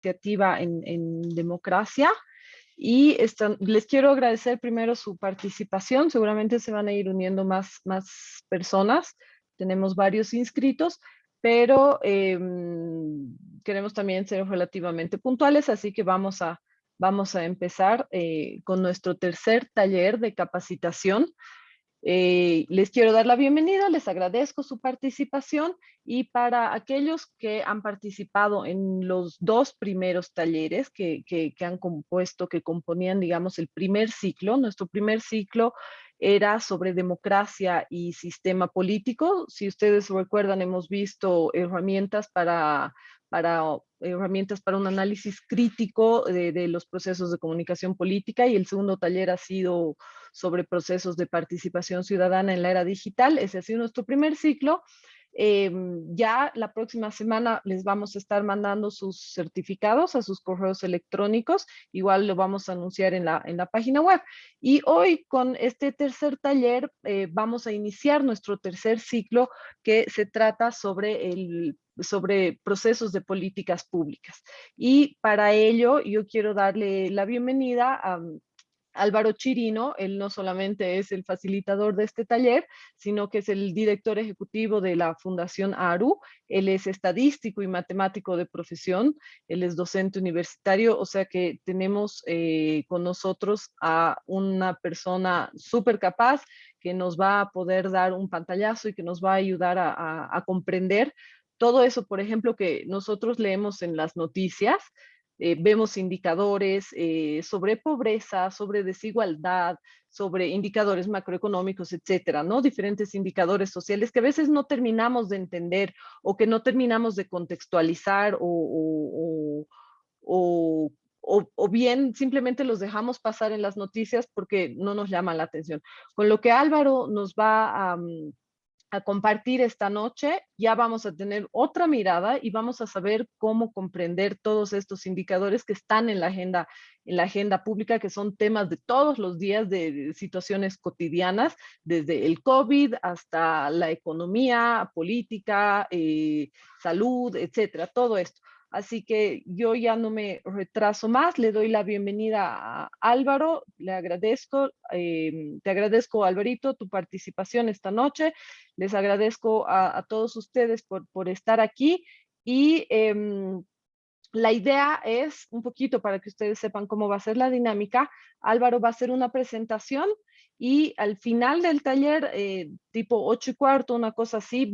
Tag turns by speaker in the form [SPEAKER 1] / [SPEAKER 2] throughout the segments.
[SPEAKER 1] iniciativa en democracia. Y les quiero agradecer primero su participación. Seguramente se van a ir uniendo más personas. Tenemos varios inscritos, pero queremos también ser relativamente puntuales, así que vamos a empezar con nuestro tercer taller de capacitación. Les quiero dar la bienvenida, les agradezco su participación y para aquellos que han participado en los dos primeros talleres que han compuesto, que componían, digamos, el primer ciclo, nuestro primer ciclo era sobre democracia y sistema político. Si ustedes recuerdan, hemos visto herramientas para un análisis crítico de los procesos de comunicación política, y el segundo taller ha sido sobre procesos de participación ciudadana en la era digital. Ese ha sido nuestro primer ciclo. Ya la próxima semana les vamos a estar mandando sus certificados a sus correos electrónicos. Igual lo vamos a anunciar en la página web. Y hoy con este tercer taller vamos a iniciar nuestro tercer ciclo, que se trata sobre procesos de políticas públicas. Y para ello yo quiero darle la bienvenida a Álvaro Chirino. Él no solamente es el facilitador de este taller, sino que es el director ejecutivo de la Fundación ARU. Él es estadístico y matemático de profesión, él es docente universitario, o sea que tenemos con nosotros a una persona súper capaz que nos va a poder dar un pantallazo y que nos va a ayudar a comprender todo eso, por ejemplo, que nosotros leemos en las noticias. Vemos indicadores sobre pobreza, sobre desigualdad, sobre indicadores macroeconómicos, etcétera, ¿no? Diferentes indicadores sociales que a veces no terminamos de entender o que no terminamos de contextualizar o bien simplemente los dejamos pasar en las noticias porque no nos llaman la atención. Con lo que Álvaro nos va a compartir esta noche, ya vamos a tener otra mirada y vamos a saber cómo comprender todos estos indicadores que están en la agenda pública, que son temas de todos los días, de situaciones cotidianas, desde el COVID hasta la economía, política, salud, etcétera, todo esto. Así que yo ya no me retraso más, le doy la bienvenida a Álvaro, le agradezco, te agradezco, Alvarito, tu participación esta noche. Les agradezco a todos ustedes por estar aquí y la idea es, un poquito para que ustedes sepan cómo va a ser la dinámica, Álvaro va a hacer una presentación y al final del taller, tipo 8:15, una cosa así,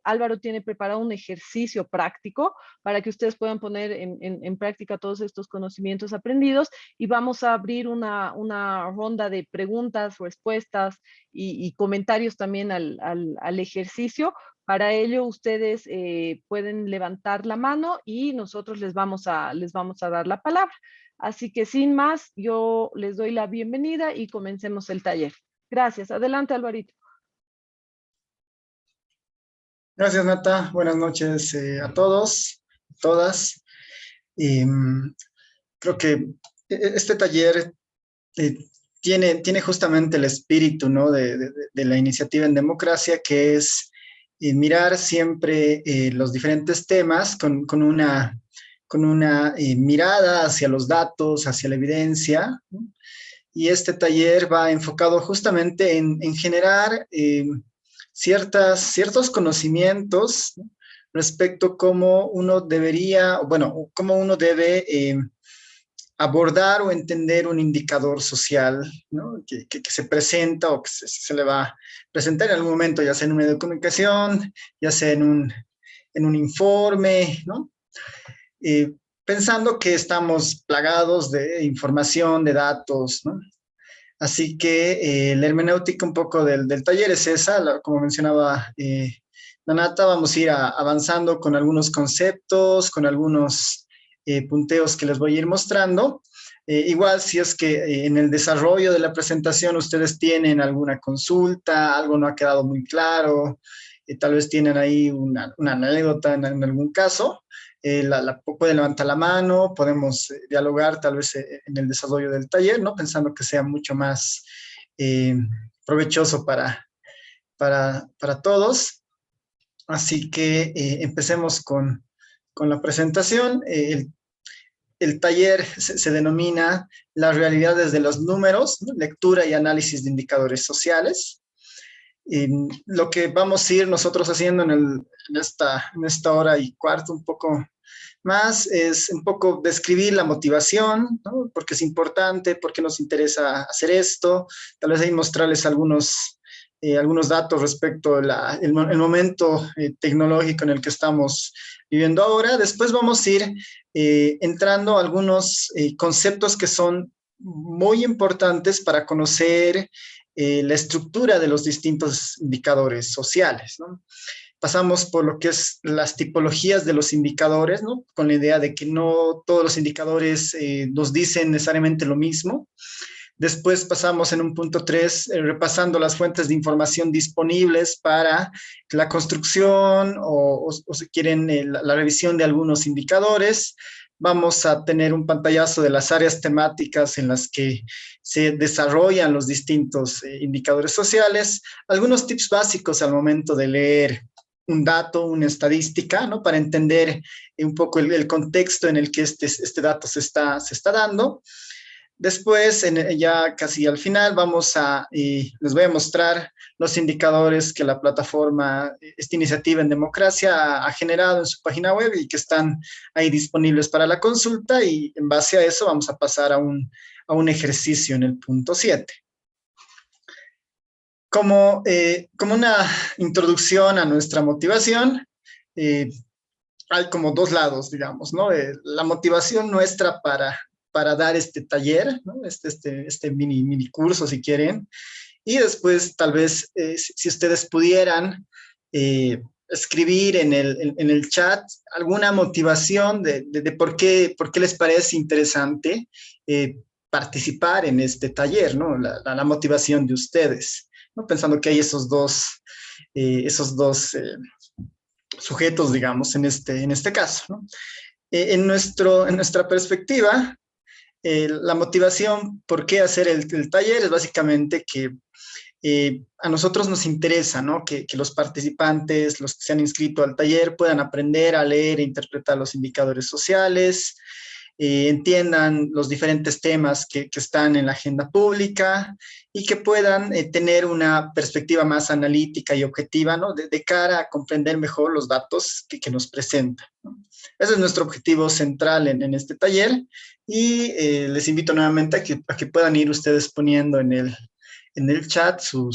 [SPEAKER 1] Álvaro tiene preparado un ejercicio práctico para que ustedes puedan poner en práctica todos estos conocimientos aprendidos, y vamos a abrir una ronda de preguntas, respuestas y comentarios también al ejercicio. Para ello, ustedes pueden levantar la mano y nosotros les vamos a dar la palabra. Así que sin más, yo les doy la bienvenida y comencemos el taller. Gracias. Adelante, Alvarito.
[SPEAKER 2] Gracias, Nata. Buenas noches a todos, todas. Y, creo que este taller eh, tiene justamente el espíritu, ¿no?, de la iniciativa en democracia, que es mirar siempre los diferentes temas con una mirada hacia los datos, hacia la evidencia, ¿no? Y este taller va enfocado justamente en generar ciertos conocimientos, ¿no?, respecto a cómo uno debería, bueno, cómo uno debe abordar o entender un indicador social, ¿no?, que se presenta o que se le va a presentar en algún momento, ya sea en un medio de comunicación, ya sea en un informe, ¿no? Pensando que estamos plagados de información, de datos, ¿no? Así que la hermenéutica un poco del taller es esa, como mencionaba Nanata. Vamos a ir avanzando con algunos conceptos, con algunos punteos que les voy a ir mostrando. Igual, si es que en el desarrollo de la presentación ustedes tienen alguna consulta, algo no ha quedado muy claro, tal vez tienen ahí una anécdota en algún caso, pueden levantar la mano, podemos dialogar tal vez en el desarrollo del taller, ¿no?, pensando que sea mucho más eh, provechoso para todos. Así que empecemos con con la presentación. El taller se denomina La realidad desde los números, ¿no? Lectura y análisis de indicadores sociales. Lo que vamos a ir nosotros haciendo en esta hora y cuarto, un poco más, es un poco describir la motivación, ¿no? Porque es importante, porque nos interesa hacer esto, tal vez ahí mostrarles algunos datos respecto al momento tecnológico en el que estamos viviendo ahora. Después vamos a ir entrando a algunos conceptos que son muy importantes para conocer la estructura de los distintos indicadores sociales, ¿no? Pasamos por lo que es las tipologías de los indicadores, ¿no? Con la idea de que no todos los indicadores nos dicen necesariamente lo mismo. Después pasamos en un punto 3, repasando las fuentes de información disponibles para la construcción o si quieren, la revisión de algunos indicadores. Vamos a tener un pantallazo de las áreas temáticas en las que se desarrollan los distintos indicadores sociales, algunos tips básicos al momento de leer un dato, una estadística, ¿no? Para entender un poco el contexto en el que este dato se está dando. Después, ya casi al final, les voy a mostrar los indicadores que la plataforma, esta iniciativa en democracia, ha generado en su página web y que están ahí disponibles para la consulta, y en base a eso vamos a pasar a un ejercicio en el punto 7. Como una introducción a nuestra motivación, hay como dos lados, digamos, ¿no? La motivación nuestra para dar este taller, ¿no? Este mini curso, si quieren. Y después, tal vez, si ustedes pudieran escribir en el chat alguna motivación de por qué les parece interesante participar en este taller, ¿no? La motivación de ustedes, ¿no? Pensando que hay esos dos sujetos, digamos, en este caso, ¿no? En nuestra perspectiva, la motivación, ¿por qué hacer el taller? Es básicamente que a nosotros nos interesa, ¿no? Que los participantes, los que se han inscrito al taller, puedan aprender a leer e interpretar los indicadores sociales, entiendan los diferentes temas que están en la agenda pública y que puedan tener una perspectiva más analítica y objetiva, ¿no? De cara a comprender mejor los datos que nos presentan, ¿no? Ese es nuestro objetivo central en este taller, y les invito nuevamente a que puedan ir ustedes poniendo en el chat su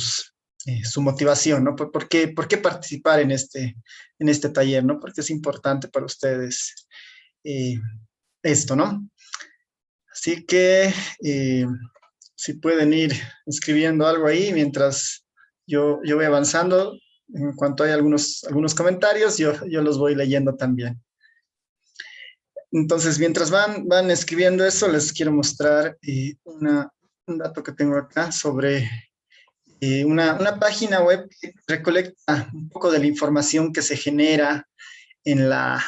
[SPEAKER 2] motivación, ¿no? ¿Por qué participar en este taller, ¿no? Porque es importante para ustedes esto, ¿no? Así que si pueden ir escribiendo algo ahí mientras yo voy avanzando. En cuanto hay algunos comentarios, yo los voy leyendo también. Entonces, mientras van escribiendo eso, les quiero mostrar un dato que tengo acá sobre una página web que recolecta un poco de la información que se genera en la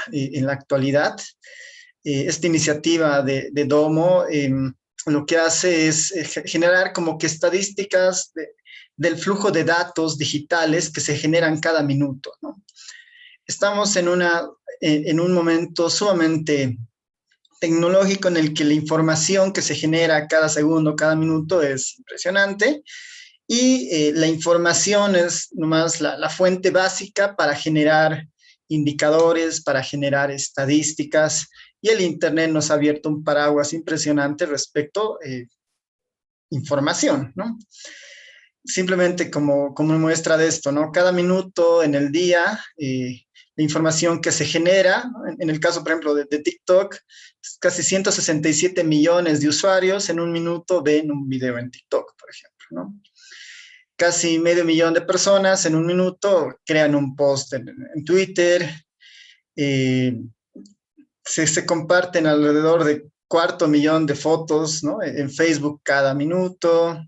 [SPEAKER 2] actualidad. Esta iniciativa de Domo lo que hace es generar como que estadísticas del flujo de datos digitales que se generan cada minuto, ¿no? Estamos en un momento sumamente tecnológico en el que la información que se genera cada segundo, cada minuto es impresionante, y la información es nomás la fuente básica para generar indicadores, para generar estadísticas, y el Internet nos ha abierto un paraguas impresionante respecto a información, ¿no? Simplemente como muestra de esto, ¿no? Cada minuto en el día, la información que se genera, ¿no? En el caso, por ejemplo, de TikTok, casi 167 millones de usuarios en un minuto ven un video en TikTok, por ejemplo, ¿no? Casi medio millón de personas en un minuto crean un post en Twitter. Se comparten alrededor de 250.000 de fotos, ¿no? En Facebook cada minuto.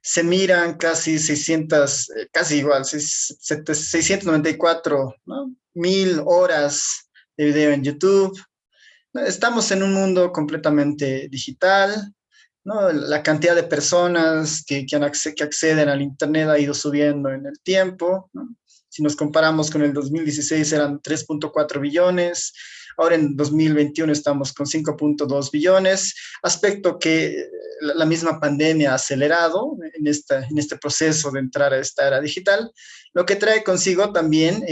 [SPEAKER 2] Se miran casi 694, ¿no? 1,000 horas de video en YouTube. Estamos en un mundo completamente digital, ¿no? La cantidad de personas que acceden al Internet ha ido subiendo en el tiempo, ¿no? Si nos comparamos con el 2016 eran 3.4 billones, Ahora en 2021 estamos con 5.2 billones, aspecto que la misma pandemia ha acelerado en este proceso de entrar a esta era digital, lo que trae consigo también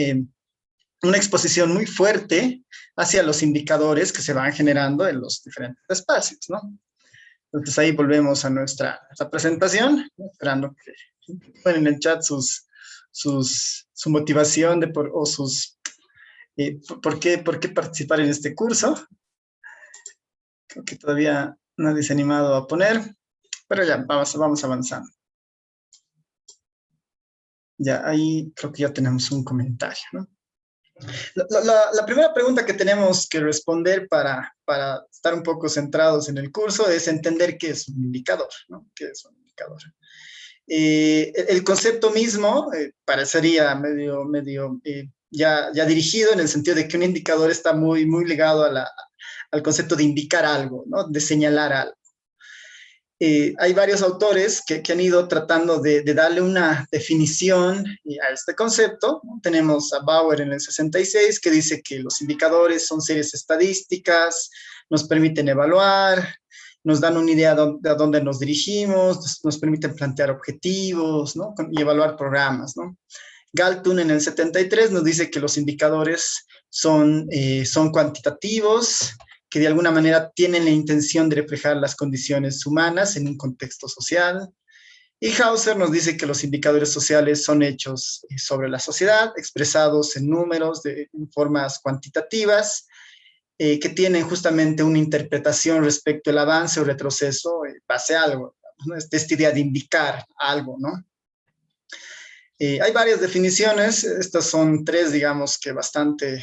[SPEAKER 2] una exposición muy fuerte hacia los indicadores que se van generando en los diferentes espacios, ¿no? Entonces ahí volvemos a nuestra presentación, esperando que ponen en el chat su motivación o sus, por qué participar en este curso. Creo que todavía nadie se ha animado a poner, pero ya, vamos avanzando. Ya, ahí creo que ya tenemos un comentario, ¿no? La primera pregunta que tenemos que responder para estar un poco centrados en el curso es entender qué es un indicador, ¿no? ¿Qué es un indicador? El concepto mismo parecería medio ya dirigido en el sentido de que un indicador está muy muy ligado al concepto de indicar algo, ¿no? De señalar algo. Hay varios autores que han ido tratando de darle una definición a este concepto. Tenemos a Bauer en el 66, que dice que los indicadores son series estadísticas, nos permiten evaluar, nos dan una idea de a dónde nos dirigimos, nos permiten plantear objetivos, ¿no? Y evaluar programas, ¿no? Galton en el 73 nos dice que los indicadores son cuantitativos, que de alguna manera tienen la intención de reflejar las condiciones humanas en un contexto social. Y Hauser nos dice que los indicadores sociales son hechos sobre la sociedad, expresados en números, en formas cuantitativas, que tienen justamente una interpretación respecto al avance o retroceso base a algo, ¿no? Esta idea de indicar algo, ¿no? Hay varias definiciones, estas son tres, digamos, que bastante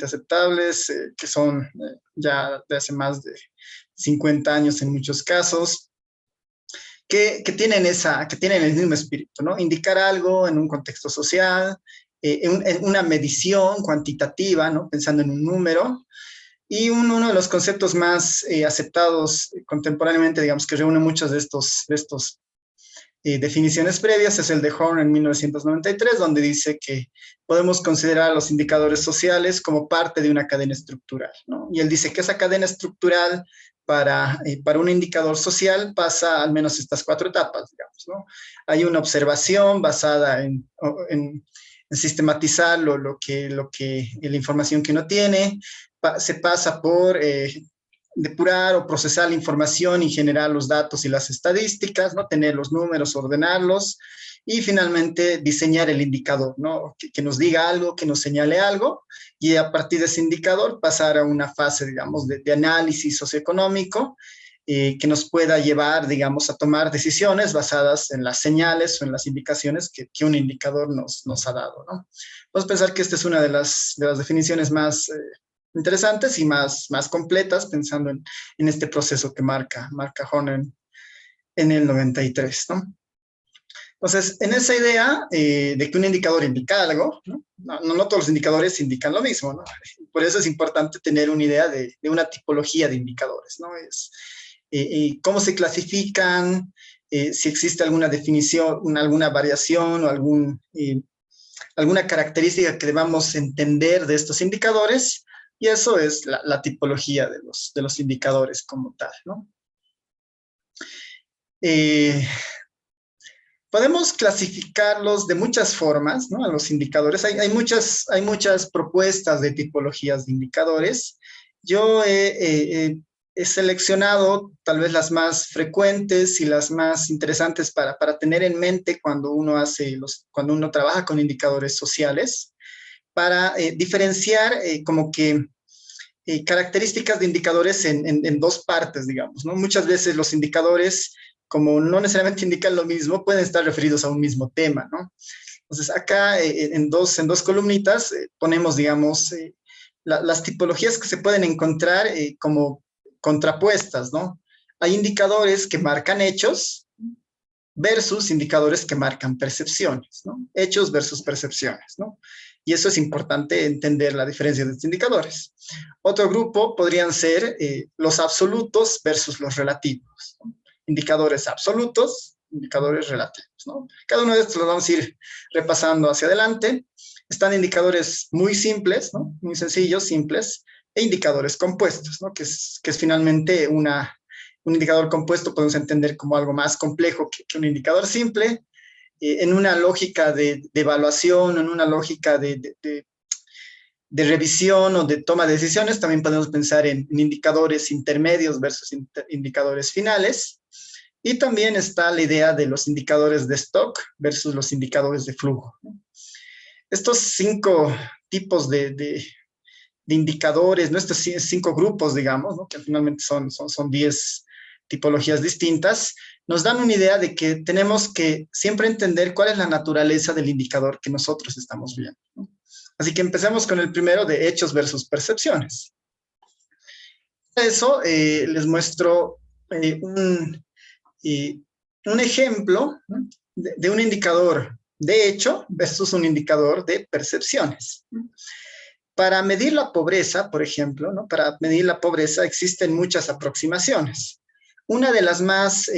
[SPEAKER 2] aceptables, que son ya de hace más de 50 años en muchos casos, que tienen el mismo espíritu, ¿no? Indicar algo en un contexto social, en una medición cuantitativa, ¿no? Pensando en un número. Y uno de los conceptos más aceptados contemporáneamente, digamos, que reúne muchos de estos definiciones previas, es el de Horn en 1993, donde dice que podemos considerar los indicadores sociales como parte de una cadena estructural, ¿no? Y él dice que esa cadena estructural para un indicador social pasa al menos estas 4 etapas, digamos, ¿no? Hay una observación basada en sistematizar la información que uno tiene, se pasa por depurar o procesar la información y generar los datos y las estadísticas, ¿no? Tener los números, ordenarlos y finalmente diseñar el indicador, ¿no? Que nos diga algo, que nos señale algo y a partir de ese indicador pasar a una fase, digamos, de análisis socioeconómico que nos pueda llevar, digamos, a tomar decisiones basadas en las señales o en las indicaciones que un indicador nos ha dado, ¿no? Podemos pensar que esta es una de las definiciones más interesantes y más completas, pensando en este proceso que marca Horner en el 93, ¿no? Entonces, en esa idea de que un indicador indica algo, no todos los indicadores indican lo mismo, ¿no? Por eso es importante tener una idea de una tipología de indicadores, ¿no? Es cómo se clasifican, si existe alguna definición, alguna variación o alguna característica que debamos entender de estos indicadores, y eso es la tipología de los indicadores como tal, ¿no? Podemos clasificarlos de muchas formas, ¿no? A los indicadores. Hay muchas propuestas de tipologías de indicadores. Yo he seleccionado tal vez las más frecuentes y las más interesantes para tener en mente cuando uno trabaja con indicadores sociales, para diferenciar como que características de indicadores en 2 partes, digamos, ¿no? Muchas veces los indicadores, como no necesariamente indican lo mismo, pueden estar referidos a un mismo tema, ¿no? Entonces, acá en dos columnitas ponemos, digamos, las tipologías que se pueden encontrar como contrapuestas, ¿no? Hay indicadores que marcan hechos versus indicadores que marcan percepciones, ¿no? Hechos versus percepciones, ¿no? Y eso es importante entender la diferencia de estos indicadores. Otro grupo podrían ser los absolutos versus los relativos, ¿no? Indicadores absolutos, indicadores relativos, ¿no? Cada uno de estos los vamos a ir repasando hacia adelante. Están indicadores muy simples, ¿no? Muy sencillos, simples, e indicadores compuestos, ¿no? Que es finalmente un indicador compuesto podemos entender como algo más complejo que un indicador simple, en una lógica de evaluación, en una lógica de revisión o de toma de decisiones. También podemos pensar en indicadores intermedios versus indicadores finales. Y también está la idea de los indicadores de stock versus los indicadores de flujo. Estos 5 tipos de indicadores, ¿no? Estos 5 grupos, digamos, ¿no? Que finalmente son 10 tipologías distintas, nos dan una idea de que tenemos que siempre entender cuál es la naturaleza del indicador que nosotros estamos viendo, ¿no? Así que empecemos con el primero, de hechos versus percepciones. Para eso les muestro un ejemplo, ¿no? de un indicador de hecho versus un indicador de percepciones. Para medir la pobreza, por ejemplo, ¿no? Para medir la pobreza existen muchas aproximaciones. Una de las más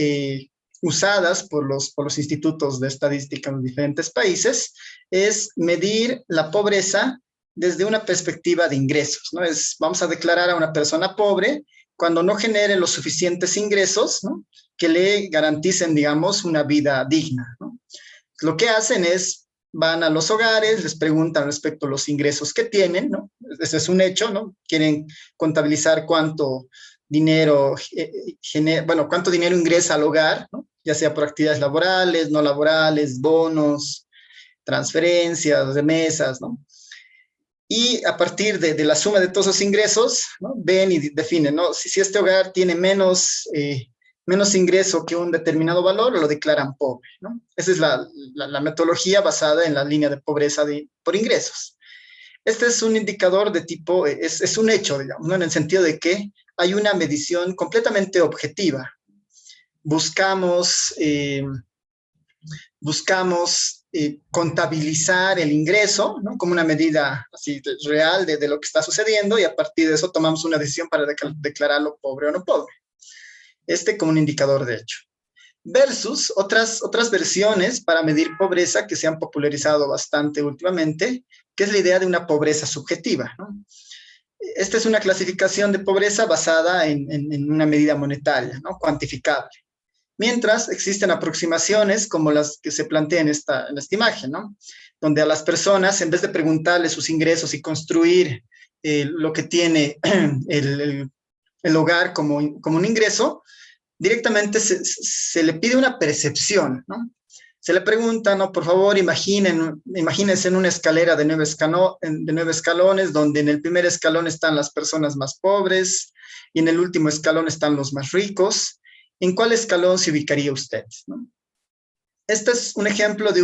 [SPEAKER 2] usadas por los institutos de estadística en los diferentes países es medir la pobreza desde una perspectiva de ingresos, ¿no? Vamos a declarar a una persona pobre cuando no genere los suficientes ingresos, ¿no? Que le garanticen, digamos, una vida digna, ¿no? Lo que hacen es, van a los hogares, les preguntan respecto a los ingresos que tienen, ¿no? Ese es un hecho, ¿no? Quieren contabilizar cuánto dinero, cuánto dinero ingresa al hogar, ¿no? Ya sea por actividades laborales, no laborales, bonos, transferencias, remesas, ¿no? Y a partir de la suma de todos esos ingresos, ¿no? Ven y definen, ¿no? Si este hogar tiene menos ingreso que un determinado valor, lo declaran pobre, ¿no? Esa es la metodología basada en la línea de pobreza por ingresos. Este es un indicador de tipo, es un hecho, digamos, ¿no? En el sentido de que hay una medición completamente objetiva. Buscamos contabilizar el ingreso, ¿no? Como una medida así real de lo que está sucediendo, y a partir de eso tomamos una decisión para declararlo pobre o no pobre. Como un indicador de hecho. Versus otras versiones para medir pobreza que se han popularizado bastante últimamente, que es la idea de una pobreza subjetiva, ¿no? Esta es una clasificación de pobreza basada en una medida monetaria, ¿no? Cuantificable. Mientras existen aproximaciones como las que se plantean en esta imagen, ¿no? Donde a las personas, en vez de preguntarles sus ingresos y construir lo que tiene el hogar como un ingreso, directamente se le pide una percepción, ¿no? Se le pregunta, ¿no? Por favor, imagínense en una escalera de 9 escalones, donde en el primer escalón están las personas más pobres y en el último escalón están los más ricos. ¿En cuál escalón se ubicaría usted, ¿no? Este es un ejemplo de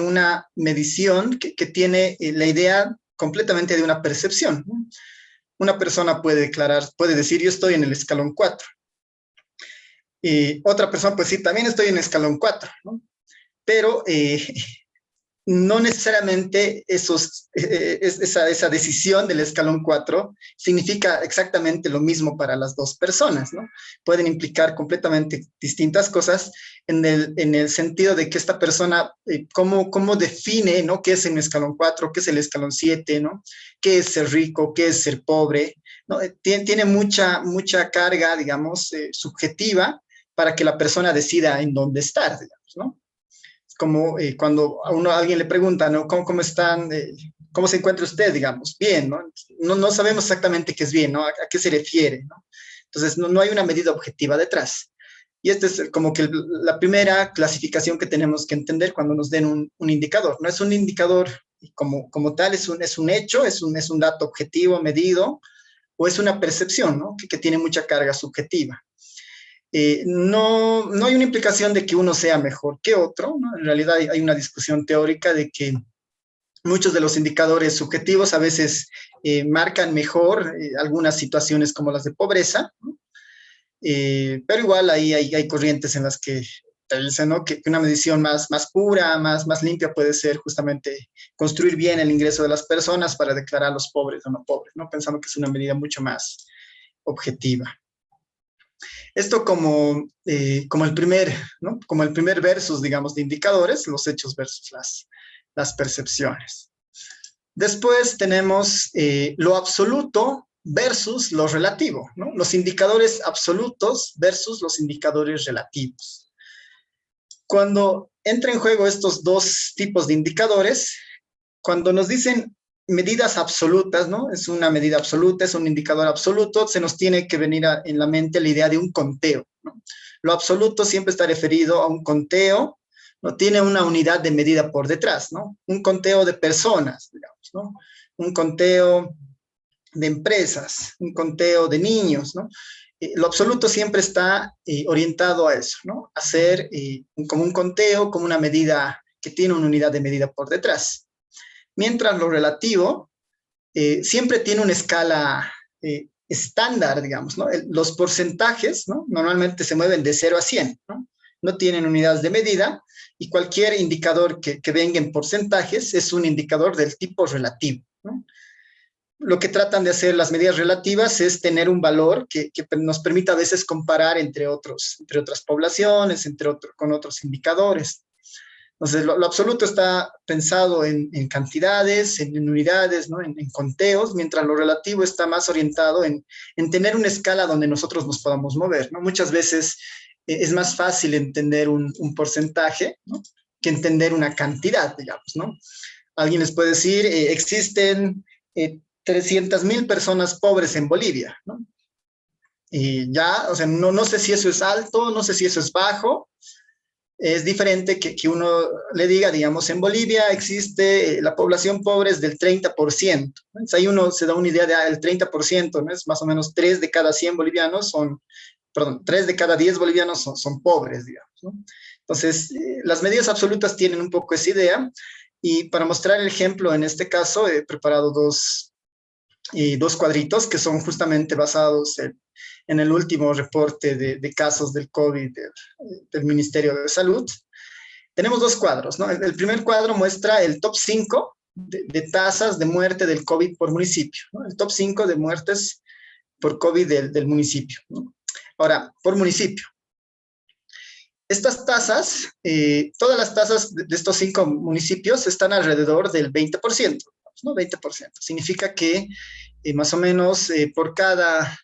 [SPEAKER 2] una medición que tiene la idea completamente de una percepción, ¿no? Una persona puede decir, yo estoy en el escalón 4. Y otra persona puede decir, también estoy en el escalón 4, ¿no? Pero no necesariamente esa decisión del escalón 4 significa exactamente lo mismo para las dos personas, ¿no? Pueden implicar completamente distintas cosas en el sentido de que esta persona, cómo define, ¿no? ¿Qué es el escalón 4? ¿Qué es el escalón 7? ¿No? ¿Qué es ser rico? ¿Qué es ser pobre? ¿No? Tiene mucha carga, digamos, subjetiva para que la persona decida en dónde estar, digamos, ¿no? Como cuando a alguien le pregunta, ¿no? ¿Cómo están? ¿Cómo se encuentra usted, digamos? Bien, ¿no? No sabemos exactamente qué es bien, ¿no? ¿A qué se refiere, ¿no? Entonces, no hay una medida objetiva detrás. Y esta es como que la primera clasificación que tenemos que entender cuando nos den un indicador. No es un indicador como tal, es un hecho, es un dato objetivo, medido, o es una percepción, ¿no? Que tiene mucha carga subjetiva. No hay una implicación de que uno sea mejor que otro, ¿no? En realidad hay una discusión teórica de que muchos de los indicadores subjetivos a veces marcan mejor algunas situaciones como las de pobreza, ¿no? Pero igual ahí hay corrientes en las que te dicen, ¿no? que una medición más pura, más limpia puede ser justamente construir bien el ingreso de las personas para declararlos pobres o no pobres, ¿no? Pensando que es una medida mucho más objetiva. Esto como el primer, ¿no? Como el primer versus, digamos, de indicadores, los hechos versus las percepciones. Después tenemos lo absoluto versus lo relativo, ¿no? Los indicadores absolutos versus los indicadores relativos. Cuando entra en juego estos dos tipos de indicadores, cuando nos dicen medidas absolutas, ¿no? Es una medida absoluta, es un indicador absoluto, se nos tiene que venir en la mente la idea de un conteo, ¿no? Lo absoluto siempre está referido a un conteo, no tiene una unidad de medida por detrás, ¿no? Un conteo de personas, digamos, ¿no? Un conteo de empresas, un conteo de niños, ¿no? Lo absoluto siempre está orientado a eso, ¿no? A ser como un conteo, como una medida que tiene una unidad de medida por detrás. Mientras lo relativo siempre tiene una escala estándar, digamos, ¿no? Los porcentajes, ¿no? Normalmente se mueven de 0 a 100, ¿no? No tienen unidades de medida y cualquier indicador que venga en porcentajes es un indicador del tipo relativo, ¿no? Lo que tratan de hacer las medidas relativas es tener un valor que nos permita a veces comparar entre otras poblaciones, con otros indicadores. Entonces, lo absoluto está pensado en cantidades, en unidades, ¿no? En conteos, mientras lo relativo está más orientado en tener una escala donde nosotros nos podamos mover, ¿no? Muchas veces es más fácil entender un porcentaje, ¿no? Que entender una cantidad, digamos, ¿no? Alguien les puede decir, existen 300,000 personas pobres en Bolivia, ¿no? Y ya, o sea, no sé si eso es alto, no sé si eso es bajo. Es diferente que uno le diga, digamos, en Bolivia existe la población pobre es del 30%. Entonces ahí uno se da una idea del 30%, ¿no? Es más o menos 3 de cada 100 bolivianos son, perdón, 3 de cada 10 bolivianos son pobres, digamos, ¿no? Entonces, las medidas absolutas tienen un poco esa idea. Y para mostrar el ejemplo, en este caso, he preparado dos cuadritos que son justamente basados en el último reporte de casos del COVID del Ministerio de Salud. Tenemos dos cuadros, ¿no? El primer cuadro muestra el top 5 de tasas de muerte del COVID por municipio, ¿no? El top 5 de muertes por COVID del municipio, ¿no? Ahora, por municipio. Estas tasas, todas las tasas de estos 5 municipios están alrededor del 20%, ¿no? 20%. Significa que más o menos por cada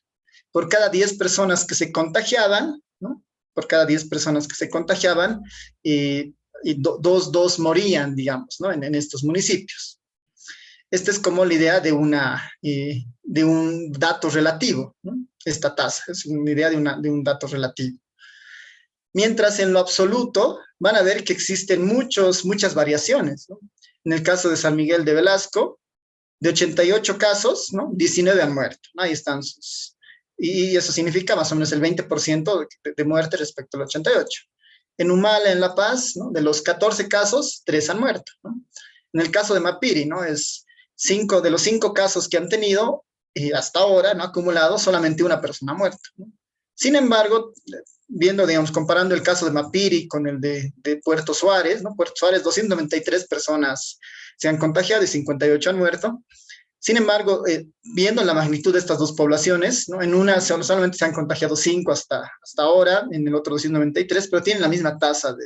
[SPEAKER 2] 10 personas que se contagiaban, ¿no? Por cada 10 personas que se contagiaban, dos morían, digamos, ¿no? En estos municipios. Esta es como la idea de un dato relativo, ¿no? Esta tasa es una idea de un dato relativo. Mientras en lo absoluto van a ver que existen muchas variaciones, ¿no? En el caso de San Miguel de Velasco, de 88 casos, ¿no? 19 han muerto, ¿no? Ahí están y eso significa más o menos el 20% de muerte respecto al 88. En Humala, en La Paz, ¿no? De los 14 casos, 3 han muerto, ¿no? En el caso de Mapiri, ¿no? De los 5 casos que han tenido, hasta ahora, ¿no? Acumulado, solamente una persona ha muerto, ¿no? Sin embargo, viendo, digamos, comparando el caso de Mapiri con el de Puerto Suárez, ¿no? Puerto Suárez, 293 personas se han contagiado y 58 han muerto. Sin embargo, viendo la magnitud de estas dos poblaciones, ¿no? En una solamente se han contagiado 5 hasta ahora, en el otro 293, pero tienen la misma tasa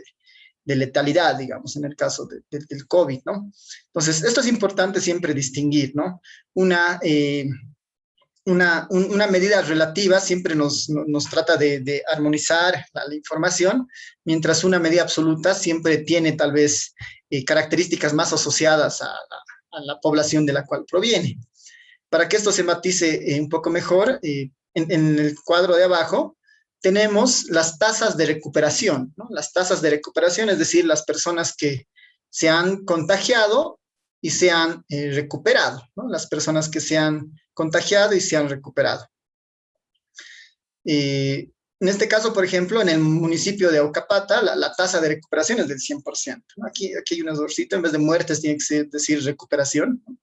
[SPEAKER 2] de letalidad, digamos, en el caso del COVID, ¿no? Entonces, esto es importante siempre distinguir, ¿no? Una medida relativa siempre nos trata de armonizar la información, mientras una medida absoluta siempre tiene tal vez características más asociadas a la población de la cual proviene. Para que esto se matice un poco mejor, en el cuadro de abajo tenemos las tasas de recuperación, ¿no? Las tasas de recuperación, es decir, las personas que se han contagiado y se han recuperado, ¿no? Las personas que se han contagiado y se han recuperado. En este caso, por ejemplo, en el municipio de Aucapata, la tasa de recuperación es del 100%, ¿no? Aquí hay un errorcito, en vez de muertes tiene que decir recuperación, ¿no?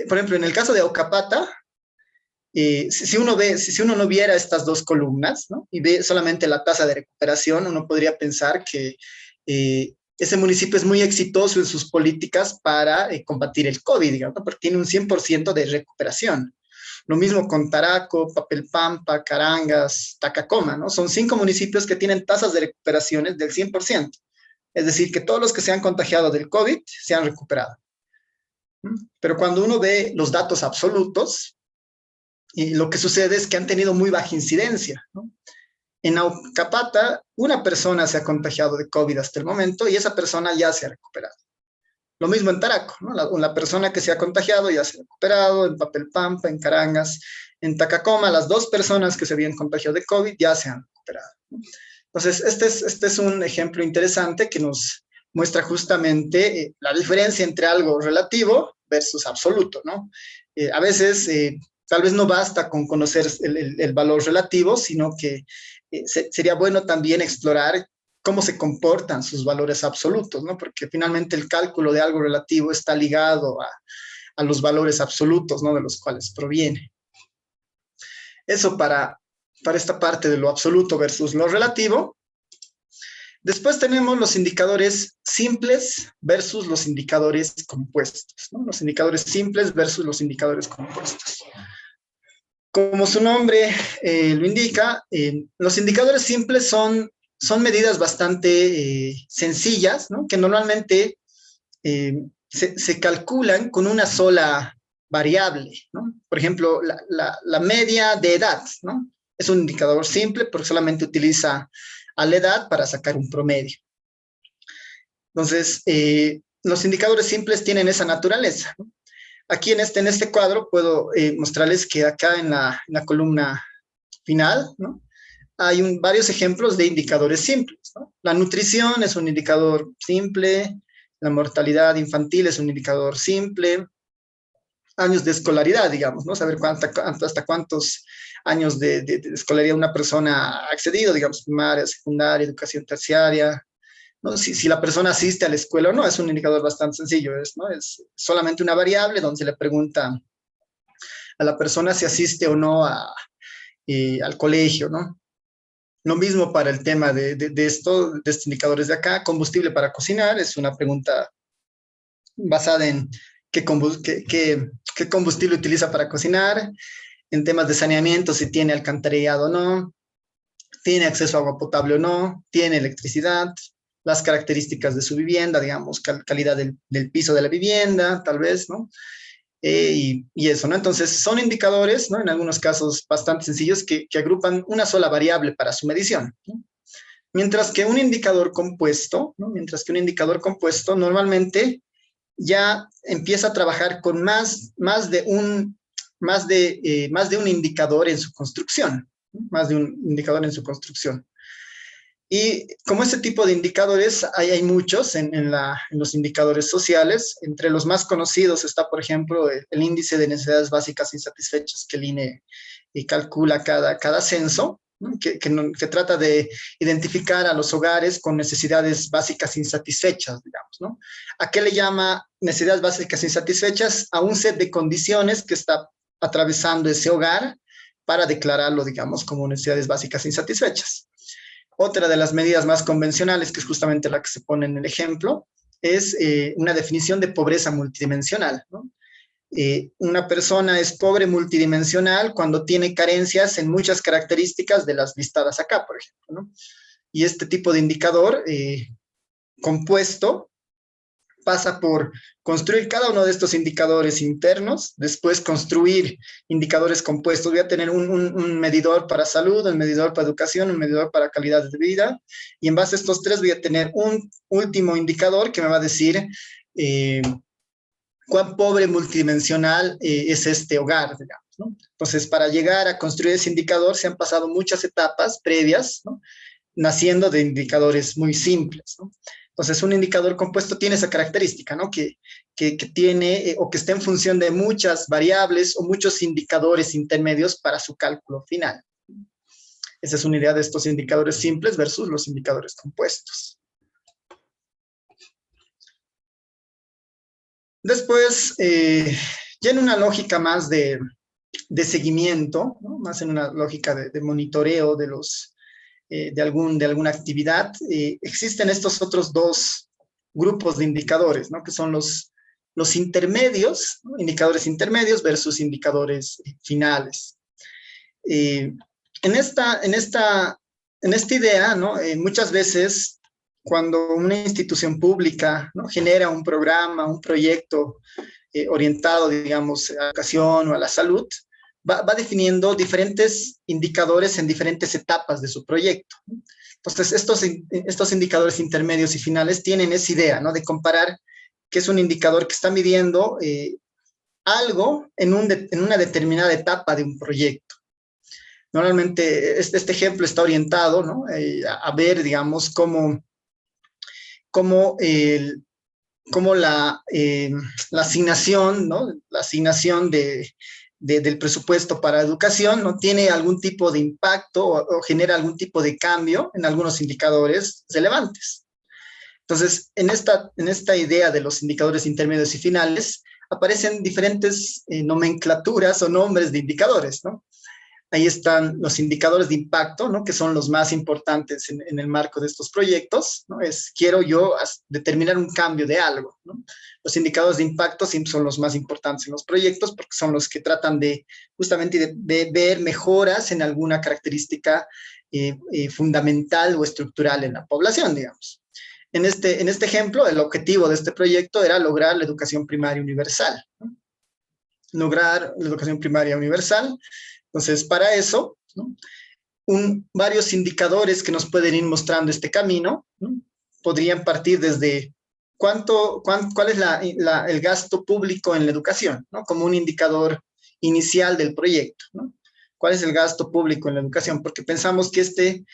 [SPEAKER 2] Por ejemplo, en el caso de Aucapata, si uno no viera estas dos columnas, ¿no? Y ve solamente la tasa de recuperación, uno podría pensar que ese municipio es muy exitoso en sus políticas para combatir el COVID, digamos, ¿no? Porque tiene un 100% de recuperación. Lo mismo con Taraco, Papelpampa, Carangas, Tacacoma, ¿no? Son 5 municipios que tienen tasas de recuperaciones del 100%. Es decir, que todos los que se han contagiado del COVID se han recuperado. Pero cuando uno ve los datos absolutos, y lo que sucede es que han tenido muy baja incidencia, ¿no? En Aucapata, una persona se ha contagiado de COVID hasta el momento y esa persona ya se ha recuperado. Lo mismo en Taraco, ¿no? La persona que se ha contagiado ya se ha recuperado, en Papelpampa, en Carangas, en Tacacoma, las 2 personas que se habían contagiado de COVID ya se han recuperado, ¿no? Entonces, este es un ejemplo interesante que nos muestra justamente la diferencia entre algo relativo versus absoluto, ¿no? A veces, tal vez no basta con conocer el valor relativo, sino que sería bueno también explorar cómo se comportan sus valores absolutos, ¿no? Porque finalmente el cálculo de algo relativo está ligado a los valores absolutos, ¿no? De los cuales proviene. Eso para esta parte de lo absoluto versus lo relativo. Después tenemos los indicadores simples versus los indicadores compuestos, ¿no? Los indicadores simples versus los indicadores compuestos. Como su nombre lo indica, los indicadores simples son medidas bastante sencillas, ¿no? Que normalmente se calculan con una sola variable, ¿no? Por ejemplo, la media de edad, ¿no? Es un indicador simple porque solamente utiliza a la edad para sacar un promedio. Entonces, los indicadores simples tienen esa naturaleza, ¿no? Aquí en este cuadro puedo mostrarles que acá en la columna final, ¿no? Hay varios ejemplos de indicadores simples, ¿no? La nutrición es un indicador simple, la mortalidad infantil es un indicador simple, años de escolaridad, digamos, ¿no? Saber hasta cuántos años de escolaridad una persona ha accedido, digamos, primaria, secundaria, educación terciaria, ¿no? Si la persona asiste a la escuela o no, es un indicador bastante sencillo, ¿no? Es solamente una variable donde se le pregunta a la persona si asiste o no al colegio, ¿no? Lo mismo para el tema de estos indicadores de acá. Combustible para cocinar es una pregunta basada en qué combustible utiliza para cocinar, en temas de saneamiento, si tiene alcantarillado o no, tiene acceso a agua potable o no, tiene electricidad, las características de su vivienda, digamos, calidad del piso de la vivienda, tal vez, ¿no? Y eso, ¿no? Entonces, son indicadores, ¿no? En algunos casos bastante sencillos que agrupan una sola variable para su medición, ¿no? Mientras que un indicador compuesto, ¿no? Mientras que un indicador compuesto normalmente ya empieza a trabajar con más de un indicador en su construcción, ¿no? Más de un indicador en su construcción. Y como este tipo de indicadores, hay muchos en los indicadores sociales. Entre los más conocidos está, por ejemplo, el índice de necesidades básicas insatisfechas que el INE calcula cada censo, ¿no? Que trata de identificar a los hogares con necesidades básicas insatisfechas, digamos, ¿no? ¿A qué le llama necesidades básicas insatisfechas? A un set de condiciones que está atravesando ese hogar para declararlo, digamos, como necesidades básicas insatisfechas. Otra de las medidas más convencionales, que es justamente la que se pone en el ejemplo, es una definición de pobreza multidimensional, ¿no? Una persona es pobre multidimensional cuando tiene carencias en muchas características de las listadas acá, por ejemplo, ¿no? Y este tipo de indicador compuesto pasa por construir cada uno de estos indicadores internos, después construir indicadores compuestos. Voy a tener un medidor para salud, un medidor para educación, un medidor para calidad de vida, y en base a estos 3 voy a tener un último indicador que me va a decir cuán pobre multidimensional es este hogar, digamos, ¿no? Entonces, para llegar a construir ese indicador se han pasado muchas etapas previas, ¿no? Naciendo de indicadores muy simples, ¿no? Entonces, un indicador compuesto tiene esa característica, ¿no? Que tiene o que está en función de muchas variables o muchos indicadores intermedios para su cálculo final. Esa es una idea de estos indicadores simples versus los indicadores compuestos. Después, ya en una lógica más de seguimiento, ¿no? Más en una lógica de monitoreo de alguna actividad, existen estos otros 2 grupos de indicadores, ¿no? Que son los intermedios, ¿no? Indicadores intermedios versus indicadores finales. En esta idea, ¿no? Muchas veces cuando una institución pública, ¿no? Genera un programa, un proyecto orientado, digamos, a la educación o a la salud, va definiendo diferentes indicadores en diferentes etapas de su proyecto. Entonces, estos indicadores intermedios y finales tienen esa idea, ¿no? De comparar qué es un indicador que está midiendo algo en una determinada etapa de un proyecto. Normalmente este ejemplo está orientado, ¿no? A ver, digamos, cómo la asignación, ¿no? La asignación del presupuesto para educación no tiene algún tipo de impacto o genera algún tipo de cambio en algunos indicadores relevantes. Entonces, en esta idea de los indicadores intermedios y finales, aparecen diferentes nomenclaturas o nombres de indicadores, ¿no? Ahí están los indicadores de impacto, ¿no? Que son los más importantes en el marco de estos proyectos, ¿no? Quiero yo determinar un cambio de algo, ¿no? Los indicadores de impacto siempre son los más importantes en los proyectos porque son los que tratan justamente de ver mejoras en alguna característica fundamental o estructural en la población, digamos. En este ejemplo, el objetivo de este proyecto era lograr la educación primaria universal, ¿no? Lograr la educación primaria universal. Entonces, para eso, ¿no? Varios indicadores que nos pueden ir mostrando este camino, ¿no? Podrían partir desde cuál es el gasto público en la educación, ¿no? Como un indicador inicial del proyecto, ¿no? ¿Cuál es el gasto público en la educación? Porque pensamos que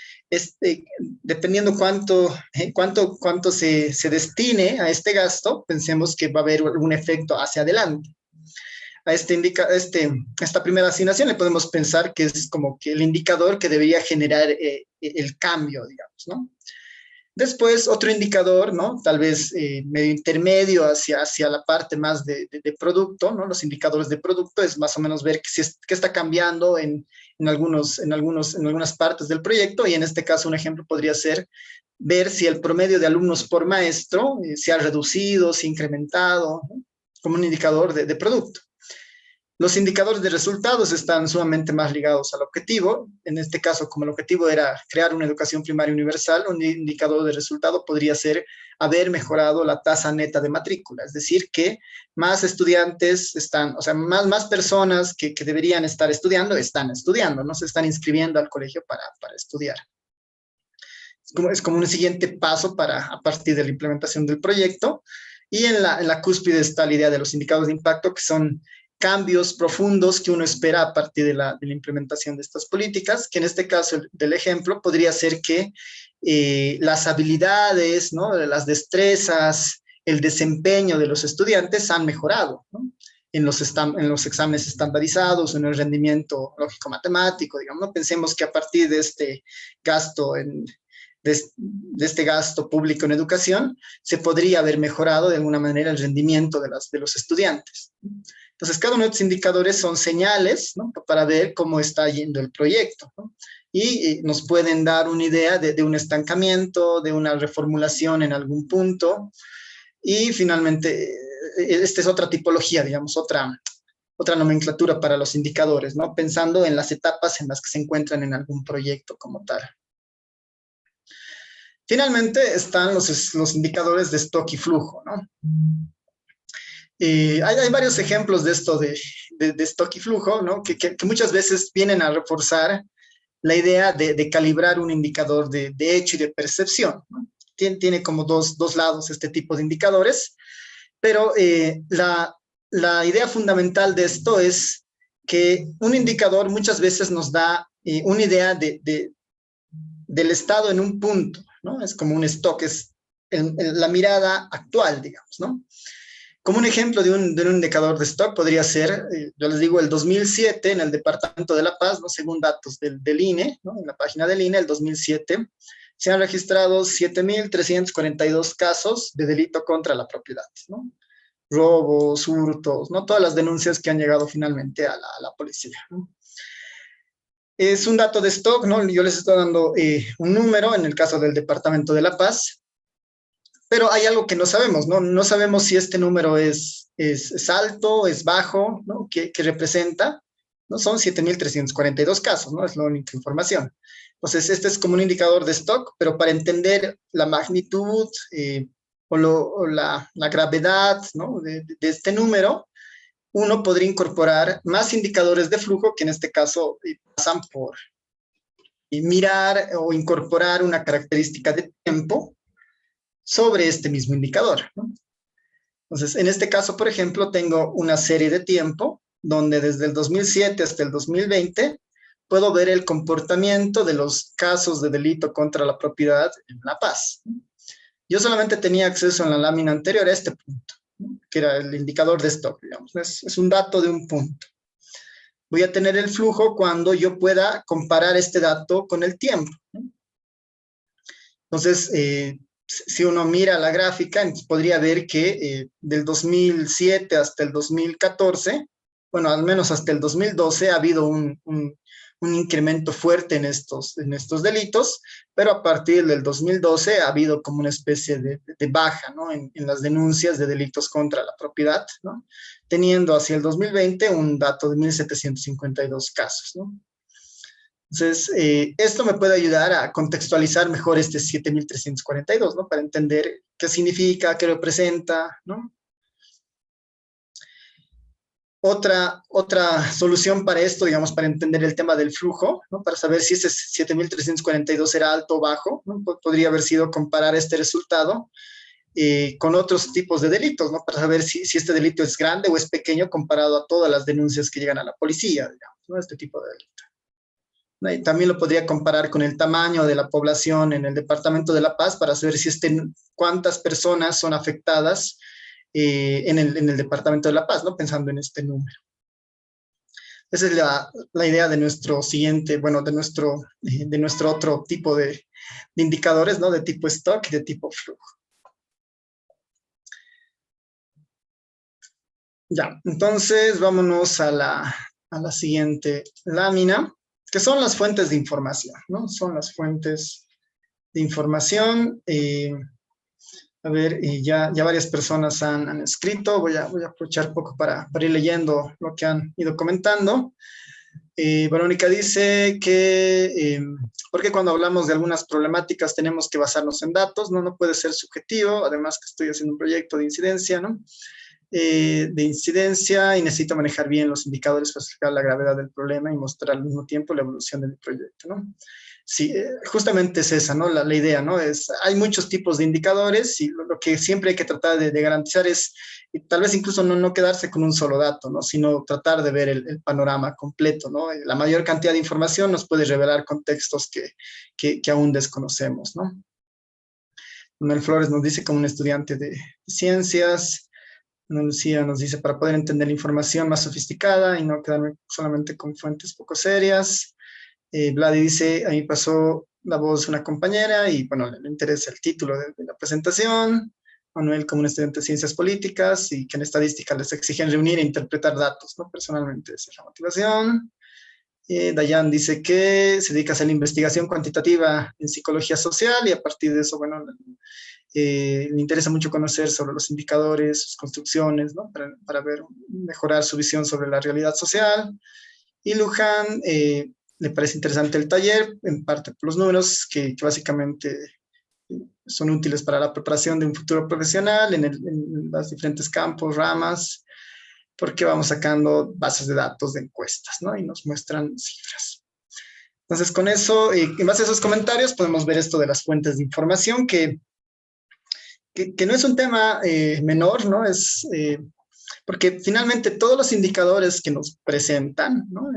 [SPEAKER 2] dependiendo cuánto se destine a este gasto, pensemos que va a haber un efecto hacia adelante. A esta primera asignación le podemos pensar que es como que el indicador que debería generar el cambio, digamos, ¿no? Después, otro indicador, ¿no? Tal vez medio intermedio hacia la parte más de producto, ¿no? Los indicadores de producto es más o menos ver qué está cambiando en algunas partes del proyecto, y en este caso un ejemplo podría ser ver si el promedio de alumnos por maestro se ha reducido, se ha incrementado, ¿no? Como un indicador de producto. Los indicadores de resultados están sumamente más ligados al objetivo. En este caso, como el objetivo era crear una educación primaria universal, un indicador de resultado podría ser haber mejorado la tasa neta de matrícula, es decir, que más estudiantes están, o sea, más personas que deberían estar estudiando, no se están inscribiendo al colegio para estudiar. Es como un siguiente paso a partir de la implementación del proyecto. Y en la cúspide está la idea de los indicadores de impacto, que son cambios profundos que uno espera a partir de la implementación de estas políticas, que en este caso del ejemplo podría ser que las habilidades, ¿no? Las destrezas, el desempeño de los estudiantes han mejorado, ¿no? En los exámenes estandarizados, en el rendimiento lógico-matemático, digamos, ¿no? Pensemos que a partir de este gasto de este gasto público en educación, se podría haber mejorado de alguna manera el rendimiento de los estudiantes. Entonces, cada uno de estos indicadores son señales, ¿no? Para ver cómo está yendo el proyecto, ¿no? Y nos pueden dar una idea de un estancamiento, de una reformulación en algún punto. Y finalmente, esta es otra tipología, digamos, otra nomenclatura para los indicadores, ¿no? Pensando en las etapas en las que se encuentran en algún proyecto como tal. Finalmente están los indicadores de stock y flujo, ¿no? Hay varios ejemplos de esto de stock y flujo, ¿no? Que muchas veces vienen a reforzar la idea de calibrar un indicador de hecho y de percepción, ¿no? Tiene como dos lados este tipo de indicadores, pero la idea fundamental de esto es que un indicador muchas veces nos da una idea del estado en un punto, ¿no? Es como un stock, es la mirada actual, digamos, ¿no? Como un ejemplo de un indicador de stock podría ser, yo les digo, el 2007 en el Departamento de La Paz, ¿no? Según datos del INE, ¿no? En la página del INE, el 2007, se han registrado 7.342 casos de delito contra la propiedad, ¿no? Robos, hurtos, ¿no? Todas las denuncias que han llegado finalmente a la policía, ¿no? Es un dato de stock, ¿no? Yo les estoy dando un número en el caso del Departamento de La Paz, pero hay algo que no sabemos, ¿no? No sabemos si este número es alto, es bajo, ¿no? ¿Qué representa? ¿No? Son 7.342 casos, ¿no? Es la única información. Entonces, este es como un indicador de stock, pero para entender la magnitud o la gravedad, ¿no? de este número, uno podría incorporar más indicadores de flujo que en este caso pasan por mirar o incorporar una característica de tiempo sobre este mismo indicador, ¿no? Entonces, en este caso, por ejemplo, tengo una serie de tiempo donde desde el 2007 hasta el 2020 puedo ver el comportamiento de los casos de delito contra la propiedad en La Paz. Yo solamente tenía acceso en la lámina anterior a este punto, ¿no? Que era el indicador de stock, digamos. Es un dato de un punto. Voy a tener el flujo cuando yo pueda comparar este dato con el tiempo, ¿no? Entonces, si uno mira la gráfica, podría ver que del 2007 hasta el 2014, bueno, al menos hasta el 2012 ha habido un incremento fuerte en estos delitos, pero a partir del 2012 ha habido como una especie de baja, ¿no? En las denuncias de delitos contra la propiedad, ¿no? Teniendo hacia el 2020 un dato de 1.752 casos, ¿no? Entonces, esto me puede ayudar a contextualizar mejor este 7.342, ¿no? Para entender qué significa, qué representa, ¿no? Otra solución para esto, digamos, para entender el tema del flujo, ¿no? Para saber si ese 7.342 era alto o bajo, ¿no? Podría haber sido comparar este resultado con otros tipos de delitos, ¿no? Para saber si este delito es grande o es pequeño comparado a todas las denuncias que llegan a la policía, digamos, ¿no? Este tipo de delito. Y también lo podría comparar con el tamaño de la población en el departamento de La Paz para saber si cuántas personas son afectadas en el departamento de La Paz, ¿no? Pensando en este número. Esa es la idea de nuestro siguiente, bueno, de nuestro otro tipo de indicadores, ¿no? De tipo stock y de tipo flujo. Ya, entonces vámonos a la siguiente lámina, que son las fuentes de información, ¿no? Son las fuentes de información. A ver, ya varias personas han escrito. Voy a aprovechar un poco para ir leyendo lo que han ido comentando. Verónica dice que, porque cuando hablamos de algunas problemáticas tenemos que basarnos en datos, ¿no? No puede ser subjetivo, además que estoy haciendo un proyecto de incidencia, ¿no? De incidencia y necesito manejar bien los indicadores para explicar la gravedad del problema y mostrar al mismo tiempo la evolución del proyecto, ¿no? Sí, justamente es esa, ¿no? La idea, ¿no? Hay muchos tipos de indicadores y lo que siempre hay que tratar de garantizar es, tal vez incluso no quedarse con un solo dato, ¿no? Sino tratar de ver el panorama completo, ¿no? La mayor cantidad de información nos puede revelar contextos que aún desconocemos, ¿no? Manuel Flores nos dice como un estudiante de ciencias. Ana Lucía nos dice, para poder entender la información más sofisticada y no quedarme solamente con fuentes poco serias. Vladi dice, a mí pasó la voz de una compañera y, bueno, le interesa el título de la presentación. Manuel, como un estudiante de ciencias políticas y que en estadística les exigen reunir e interpretar datos, ¿no? Personalmente, esa es la motivación. Dayan dice que se dedica a hacer la investigación cuantitativa en psicología social y a partir de eso, bueno, le interesa mucho conocer sobre los indicadores, sus construcciones, ¿no? Para mejorar su visión sobre la realidad social. Y Luján le parece interesante el taller, en parte por los números que básicamente son útiles para la preparación de un futuro profesional en los diferentes campos, ramas, porque vamos sacando bases de datos de encuestas, ¿no? Y nos muestran cifras. Entonces, con eso, en base a esos comentarios, podemos ver esto de las fuentes de información, que no es un tema menor, ¿no? Porque finalmente todos los indicadores que nos presentan, ¿no?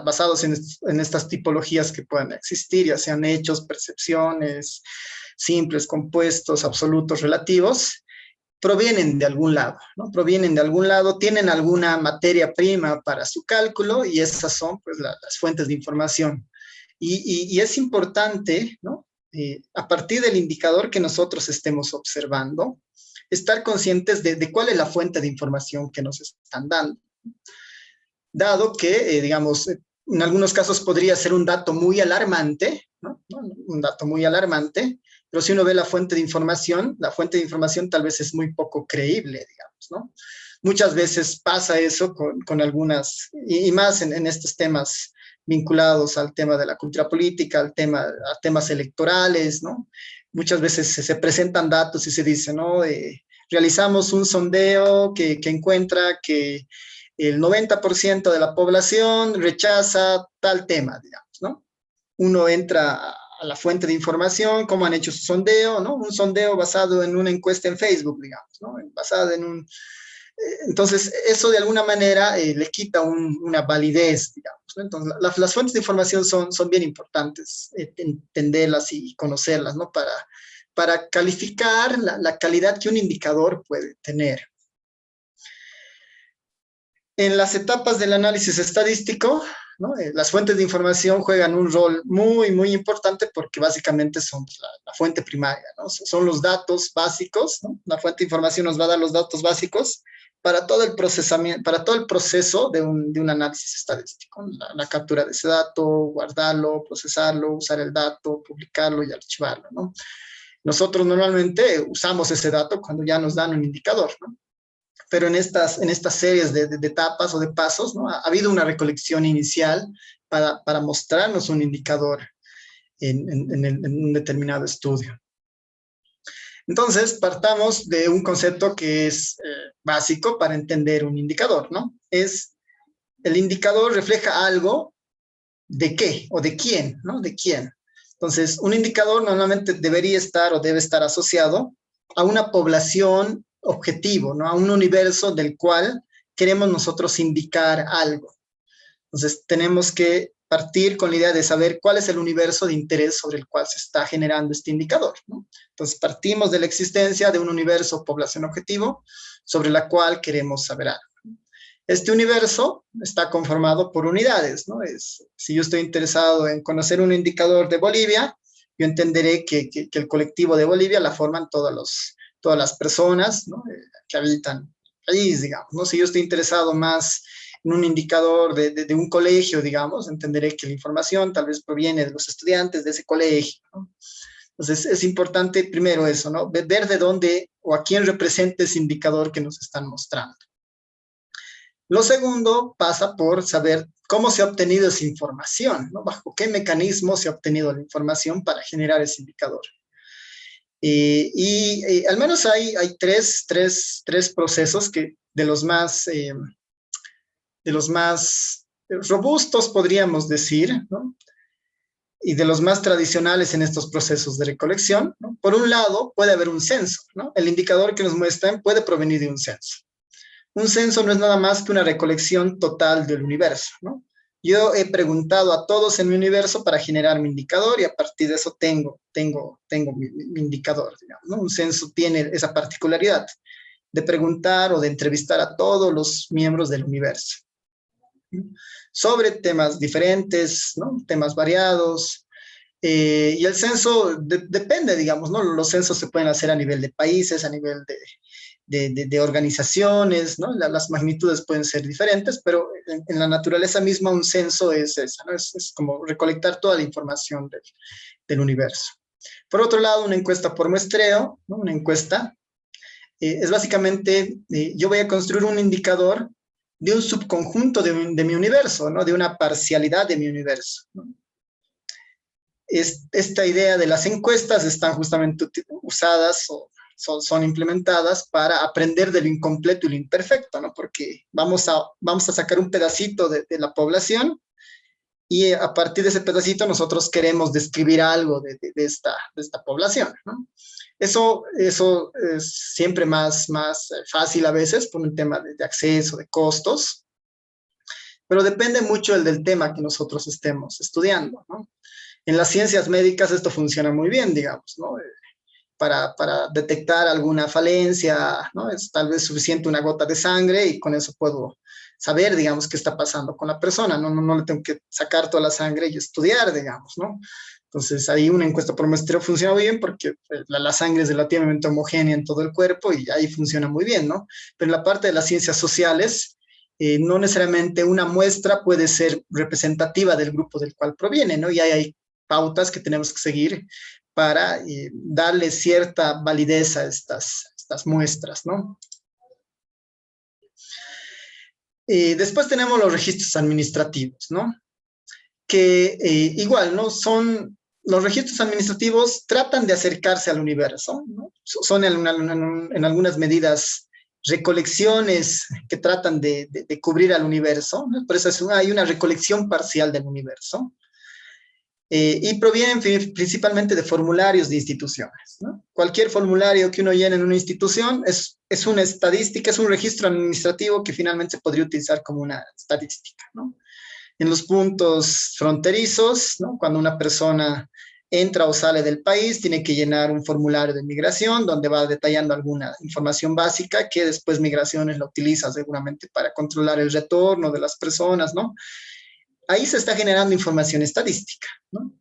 [SPEAKER 2] Basados en estas tipologías que puedan existir, ya sean hechos, percepciones, simples, compuestos, absolutos, relativos, provienen de algún lado, ¿no? Provienen de algún lado, tienen alguna materia prima para su cálculo y esas son, pues, las fuentes de información. Y es importante, ¿no? A partir del indicador que nosotros estemos observando, estar conscientes de cuál es la fuente de información que nos están dando. Dado que, digamos, en algunos casos podría ser un dato muy alarmante, ¿no? Un dato muy alarmante, pero si uno ve la fuente de información tal vez es muy poco creíble, digamos, ¿no? Muchas veces pasa eso con algunas, y más en estos temas vinculados al tema de la cultura política, a temas electorales, ¿no? Muchas veces se presentan datos y se dice, ¿no? realizamos un sondeo que encuentra que el 90% de la población rechaza tal tema, digamos, ¿no? Uno entra a la fuente de información, cómo han hecho su sondeo, ¿no? Un sondeo basado en una encuesta en Facebook, digamos, ¿no? Basada en un... Entonces, eso de alguna manera le quita una validez, digamos, ¿no? Entonces, las fuentes de información son bien importantes, entenderlas y conocerlas, ¿no? Para calificar la calidad que un indicador puede tener. En las etapas del análisis estadístico, ¿no? Las fuentes de información juegan un rol muy importante porque básicamente son la fuente primaria, ¿no? Son los datos básicos, ¿no? La fuente de información nos va a dar los datos básicos para todo el procesamiento, para todo el proceso de un análisis estadístico. La captura de ese dato, guardarlo, procesarlo, usar el dato, publicarlo y archivarlo, ¿no? Nosotros normalmente usamos ese dato cuando ya nos dan un indicador, ¿no? Pero en estas series de etapas o de pasos, ¿no? Ha habido una recolección inicial para mostrarnos un indicador en un determinado estudio. Entonces, partamos de un concepto que es básico para entender un indicador, ¿no? El indicador refleja algo de qué o de quién, ¿no? De quién. Entonces, un indicador normalmente debería estar o debe estar asociado a una población objetivo, ¿no? A un universo del cual queremos nosotros indicar algo. Entonces, tenemos que partir con la idea de saber cuál es el universo de interés sobre el cual se está generando este indicador, ¿no? Entonces, partimos de la existencia de un universo población objetivo sobre la cual queremos saber algo. Este universo está conformado por unidades, ¿no? Si yo estoy interesado en conocer un indicador de Bolivia, yo entenderé que el colectivo de Bolivia la forman todas las personas, ¿no? Que habitan el país, digamos, ¿no? Si yo estoy interesado más en un indicador de un colegio, digamos, entenderé que la información tal vez proviene de los estudiantes de ese colegio, ¿no? Entonces, es importante primero eso, ¿no? Ver de dónde o a quién representa ese indicador que nos están mostrando. Lo segundo pasa por saber cómo se ha obtenido esa información, ¿no? Bajo qué mecanismo se ha obtenido la información para generar ese indicador. Al menos hay tres procesos que de los más robustos, podríamos decir, ¿no? Y de los más tradicionales en estos procesos de recolección, ¿no? Por un lado, puede haber un censo, ¿no? El indicador que nos muestran puede provenir de un censo. Un censo no es nada más que una recolección total del universo, ¿no? Yo he preguntado a todos en mi universo para generar mi indicador y a partir de eso tengo mi indicador, digamos, ¿no? Un censo tiene esa particularidad de preguntar o de entrevistar a todos los miembros del universo, ¿no? Sobre temas diferentes, ¿no? Temas variados. Y el censo depende, digamos, ¿no? Los censos se pueden hacer a nivel de países, a nivel de organizaciones, ¿no? Las magnitudes pueden ser diferentes, pero en la naturaleza misma un censo es esa, ¿no? Es como recolectar toda la información del universo. Por otro lado, una encuesta por muestreo, ¿no? Una encuesta es básicamente, yo voy a construir un indicador de un subconjunto de mi universo, ¿no? De una parcialidad de mi universo, ¿no? Esta idea de las encuestas están justamente usadas o son implementadas para aprender de lo incompleto y lo imperfecto, ¿no? Porque vamos a sacar un pedacito de la población y a partir de ese pedacito nosotros queremos describir algo de esta población, ¿no? Eso es siempre más fácil a veces por un tema de acceso, de costos, pero depende mucho del tema que nosotros estemos estudiando, ¿no? En las ciencias médicas esto funciona muy bien, digamos, ¿no? Para detectar alguna falencia, ¿no? Es tal vez suficiente una gota de sangre y con eso puedo saber, digamos, qué está pasando con la persona, no le tengo que sacar toda la sangre y estudiar, digamos, ¿no? Entonces, ahí una encuesta por muestreo funciona muy bien porque la sangre es relativamente homogénea en todo el cuerpo y ahí funciona muy bien, ¿no? Pero en la parte de las ciencias sociales, no necesariamente una muestra puede ser representativa del grupo del cual proviene, ¿no? Y hay pautas que tenemos que seguir para darle cierta validez a estas muestras, ¿no? Después tenemos los registros administrativos, ¿no? Que igual, ¿no? Son los registros administrativos tratan de acercarse al universo, ¿no? Son en algunas medidas recolecciones que tratan de cubrir al universo, ¿no? Por eso hay una recolección parcial del universo. Y provienen principalmente de formularios de instituciones, ¿no? Cualquier formulario que uno llene en una institución es una estadística, es un registro administrativo que finalmente se podría utilizar como una estadística, ¿no? En los puntos fronterizos, ¿no? Cuando una persona entra o sale del país, tiene que llenar un formulario de migración donde va detallando alguna información básica que después Migraciones la utiliza seguramente para controlar el retorno de las personas, ¿no? Ahí se está generando información estadística, ¿no?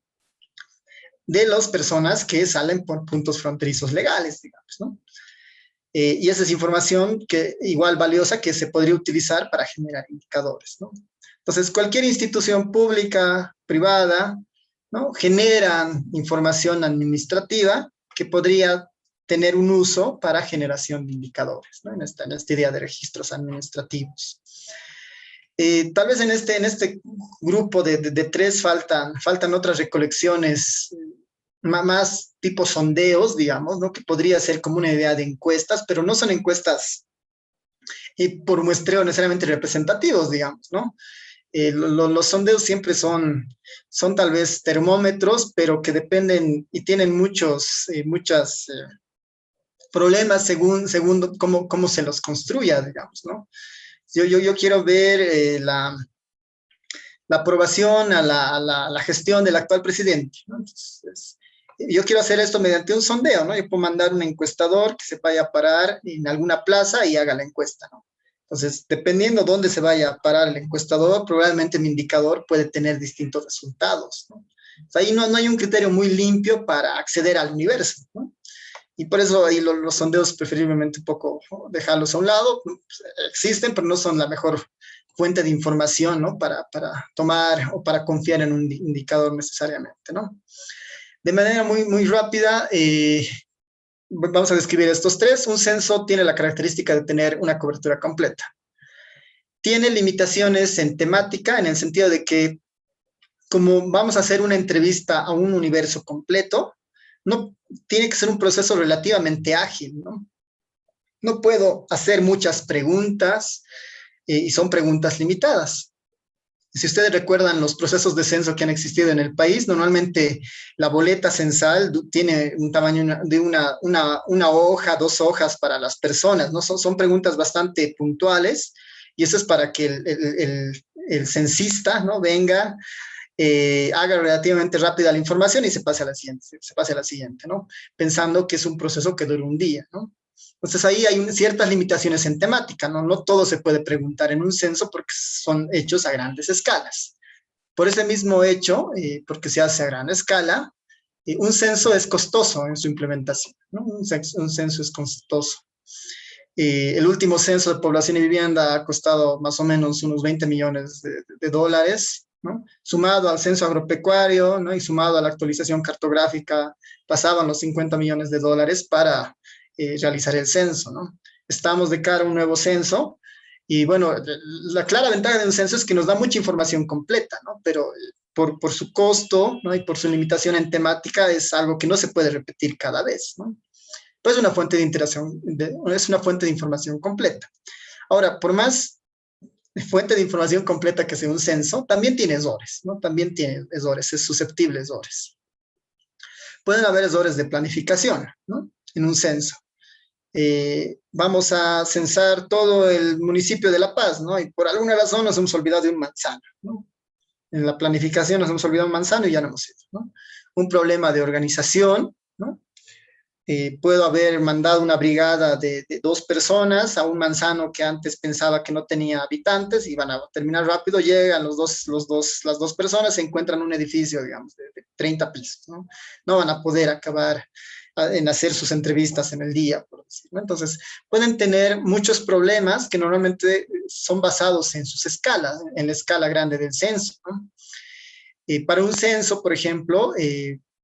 [SPEAKER 2] De las personas que salen por puntos fronterizos legales, digamos, ¿no? Y esa es información que igual valiosa que se podría utilizar para generar indicadores, ¿no? Entonces, cualquier institución pública, privada, ¿no? Generan información administrativa que podría tener un uso para generación de indicadores, ¿no? En esta idea de registros administrativos. Tal vez en este grupo de tres faltan otras recolecciones más tipo sondeos, digamos, ¿no? Que podría ser como una idea de encuestas, pero no son encuestas por muestreo necesariamente representativos, digamos, ¿no? Los sondeos siempre son tal vez termómetros, pero que dependen y tienen muchos problemas según cómo se los construya, digamos, ¿no? Yo quiero ver la aprobación a la gestión del actual presidente, ¿no? Entonces, yo quiero hacer esto mediante un sondeo, ¿no? Yo puedo mandar un encuestador que se vaya a parar en alguna plaza y haga la encuesta, ¿no? Entonces, dependiendo dónde se vaya a parar el encuestador, probablemente mi indicador puede tener distintos resultados, ¿no? O sea, ahí no hay un criterio muy limpio para acceder al universo, ¿no? Y por eso ahí los sondeos preferiblemente un poco, ¿no? Dejarlos a un lado. Existen, pero no son la mejor fuente de información, ¿no? Para tomar o para confiar en un indicador necesariamente, ¿no? De manera muy rápida, vamos a describir estos tres. Un censo tiene la característica de tener una cobertura completa. Tiene limitaciones en temática, en el sentido de que, como vamos a hacer una entrevista a un universo completo, no tiene que ser un proceso relativamente ágil, ¿no? No puedo hacer muchas preguntas y son preguntas limitadas. Si ustedes recuerdan los procesos de censo que han existido en el país, normalmente la boleta censal tiene un tamaño de una hoja, 2 hojas para las personas, ¿no? Son preguntas bastante puntuales y eso es para que el censista, ¿no? Venga, haga relativamente rápida la información y se pase a la siguiente, ¿no? Pensando que es un proceso que dura un día, ¿no? Entonces ahí hay ciertas limitaciones en temática, ¿no? No todo se puede preguntar en un censo porque son hechos a grandes escalas. Por ese mismo hecho, porque se hace a gran escala, un censo es costoso en su implementación, ¿no? Un censo es costoso. El último censo de población y vivienda ha costado más o menos unos 20 millones de dólares, ¿no? Sumado al censo agropecuario, ¿no? Y sumado a la actualización cartográfica, pasaban los 50 millones de dólares para realizar el censo, ¿no? Estamos de cara a un nuevo censo y bueno, la clara ventaja de un censo es que nos da mucha información completa, ¿no? Pero por su costo, ¿no? Y por su limitación en temática es algo que no se puede repetir cada vez, ¿no? Pues una fuente de interacción, es una fuente de información completa. Ahora, por más fuente de información completa que sea un censo, también tiene errores, ¿no? También tiene errores, es susceptible a errores. Pueden haber errores de planificación, ¿no? En un censo. Vamos a censar todo el municipio de La Paz, ¿no? Y por alguna razón nos hemos olvidado de un manzano, ¿no? En la planificación nos hemos olvidado un manzano y ya no hemos hecho, ¿no? Un problema de organización, ¿no? Puedo haber mandado una brigada de 2 personas a un manzano que antes pensaba que no tenía habitantes y van a terminar rápido, llegan las 2 personas, se encuentran un edificio, digamos, de 30 pisos, ¿no? No van a poder acabar en hacer sus entrevistas en el día, por decirlo. Entonces, pueden tener muchos problemas que normalmente son basados en sus escalas, en la escala grande del censo, ¿no? Para un censo, por ejemplo,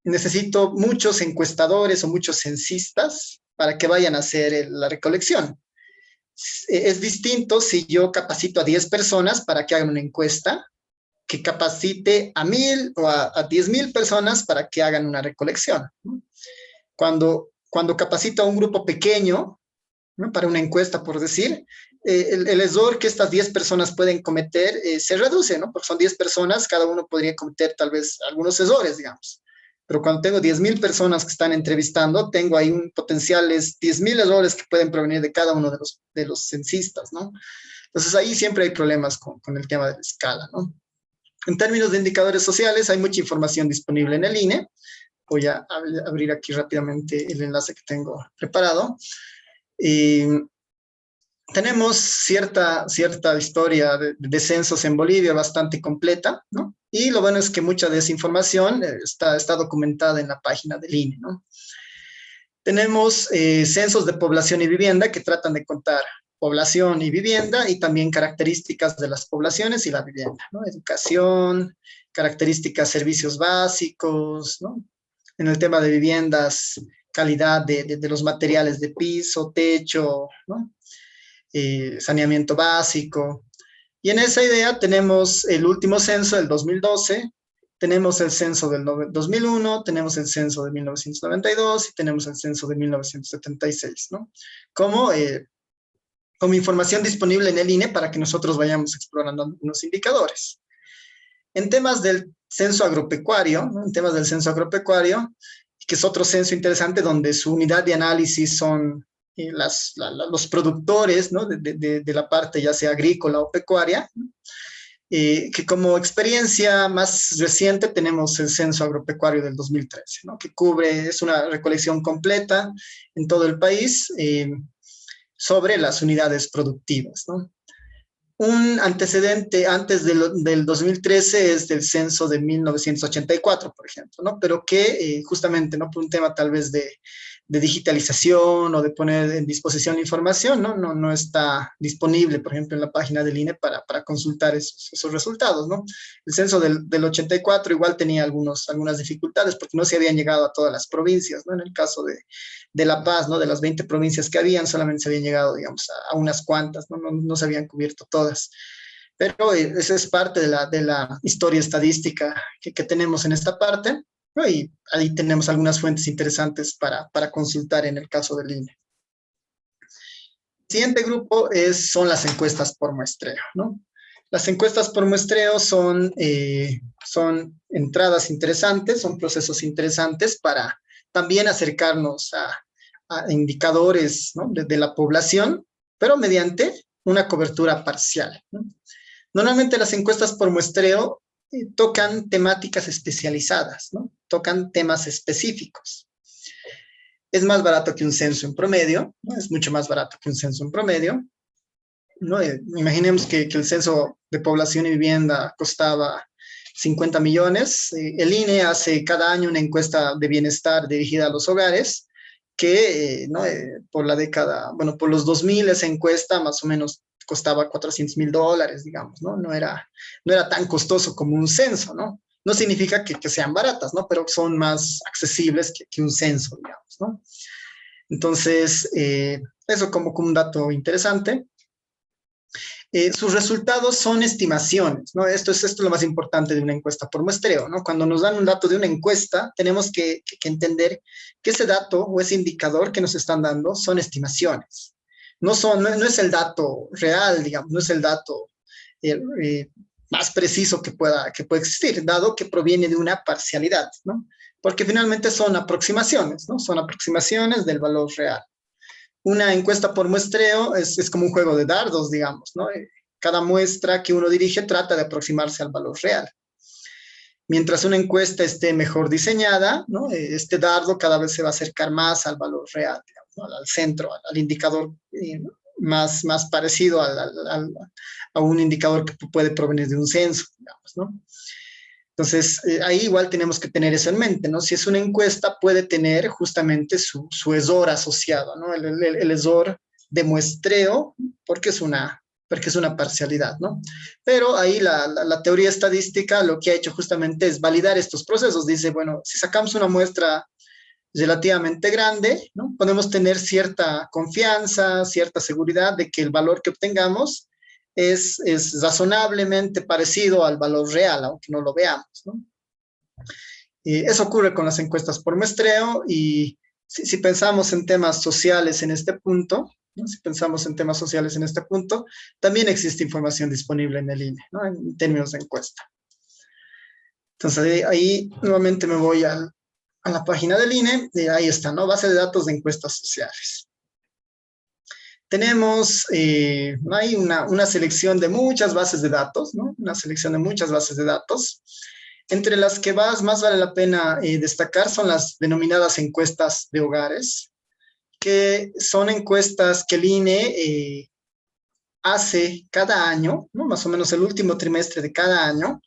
[SPEAKER 2] necesito muchos encuestadores o muchos censistas para que vayan a hacer la recolección. Es distinto si yo capacito a 10 personas para que hagan una encuesta que capacite a 1,000 o a 10,000 personas para que hagan una recolección, ¿no? Cuando capacito a un grupo pequeño, ¿no?, para una encuesta, por decir, el error que estas 10 personas pueden cometer se reduce, ¿no? Porque son 10 personas, cada uno podría cometer tal vez algunos errores, digamos. Pero cuando tengo 10,000 personas que están entrevistando, tengo ahí un potenciales 10,000 errores que pueden provenir de cada uno de los censistas, ¿no? Entonces ahí siempre hay problemas con el tema de la escala, ¿no? En términos de indicadores sociales, hay mucha información disponible en el INE. Voy a abrir aquí rápidamente el enlace que tengo preparado. Tenemos cierta historia de censos en Bolivia bastante completa, ¿no? Y lo bueno es que mucha de esa información está documentada en la página del INE, ¿no? Tenemos censos de población y vivienda que tratan de contar población y vivienda y también características de las poblaciones y la vivienda, ¿no? Educación, características, servicios básicos, ¿no? En el tema de viviendas, calidad de los materiales de piso, techo, ¿no? Saneamiento básico. Y en esa idea tenemos el último censo del 2012, tenemos el censo del 2001, tenemos el censo de 1992 y tenemos el censo de 1976, ¿no? Como información disponible en el INE para que nosotros vayamos explorando algunos indicadores. En temas del censo agropecuario, ¿no?, en temas del censo agropecuario, que es otro censo interesante donde su unidad de análisis son los productores, ¿no?, de la parte ya sea agrícola o pecuaria, ¿no?, que como experiencia más reciente tenemos el censo agropecuario del 2013, ¿no?, que es una recolección completa en todo el país sobre las unidades productivas, ¿no? Un antecedente antes del 2013 es del censo de 1984, por ejemplo, ¿no? Pero que justamente, ¿no?, por un tema tal vez de digitalización o de poner en disposición la información, no está disponible, por ejemplo, en la página del INE para consultar esos resultados, ¿no? El censo del 84 igual tenía algunas dificultades porque no se habían llegado a todas las provincias, ¿no? En el caso de La Paz, ¿no?, de las 20 provincias que habían, solamente se habían llegado, digamos, a unas cuantas, ¿no? No se habían cubierto todas. Pero esa es parte de la historia estadística que tenemos en esta parte, ¿no? Y ahí tenemos algunas fuentes interesantes para consultar en el caso del INE. El siguiente grupo son las encuestas por muestreo, ¿no? Las encuestas por muestreo son entradas interesantes, son procesos interesantes para también acercarnos a indicadores, ¿no?, de la población, pero mediante una cobertura parcial, ¿no? Normalmente las encuestas por muestreo tocan temáticas especializadas, ¿no? Tocan temas específicos. Es más barato que un censo en promedio, ¿no? Es mucho más barato que un censo en promedio, ¿no? Imaginemos que el censo de población y vivienda costaba 50 millones. El INE hace cada año una encuesta de bienestar dirigida a los hogares que, ¿no?, por la década, bueno, por los 2000 esa encuesta más o menos costaba $400,000, digamos, ¿no? No era tan costoso como un censo, ¿no? No significa que sean baratas, ¿no? Pero son más accesibles que un censo, digamos, ¿no? Entonces, eso como un dato interesante. Sus resultados son estimaciones, ¿no? Esto es lo más importante de una encuesta por muestreo, ¿no? Cuando nos dan un dato de una encuesta, tenemos que entender que ese dato o ese indicador que nos están dando son estimaciones. No es el dato real, digamos, no es el dato más preciso que pueda existir, dado que proviene de una parcialidad, ¿no? Porque finalmente son aproximaciones, ¿no? Son aproximaciones del valor real. Una encuesta por muestreo es como un juego de dardos, digamos, ¿no? Cada muestra que uno dirige trata de aproximarse al valor real. Mientras una encuesta esté mejor diseñada, ¿no?, este dardo cada vez se va a acercar más al valor real, digamos, ¿no?, al centro, al indicador más parecido a un indicador que puede provenir de un censo, digamos, ¿no? Entonces, ahí igual tenemos que tener eso en mente, ¿no? Si es una encuesta, puede tener justamente su error asociado, ¿no? El error de muestreo, porque es una parcialidad, ¿no? Pero ahí la teoría estadística lo que ha hecho justamente es validar estos procesos. Dice, bueno, si sacamos una muestra relativamente grande, ¿no?, podemos tener cierta confianza, cierta seguridad de que el valor que obtengamos es razonablemente parecido al valor real, aunque no lo veamos, ¿no? Eso ocurre con las encuestas por muestreo y si pensamos en temas sociales en este punto, ¿no? Si pensamos en temas sociales en este punto, también existe información disponible en el INE, ¿no? En términos de encuesta. Entonces ahí nuevamente me voy a la página del INE, y ahí está, ¿no? Base de datos de encuestas sociales. Tenemos hay una selección de muchas bases de datos, ¿no? Una selección de muchas bases de datos. Entre las que más vale la pena destacar son las denominadas encuestas de hogares, que son encuestas que el INE hace cada año, ¿no? Más o menos el último trimestre de cada año,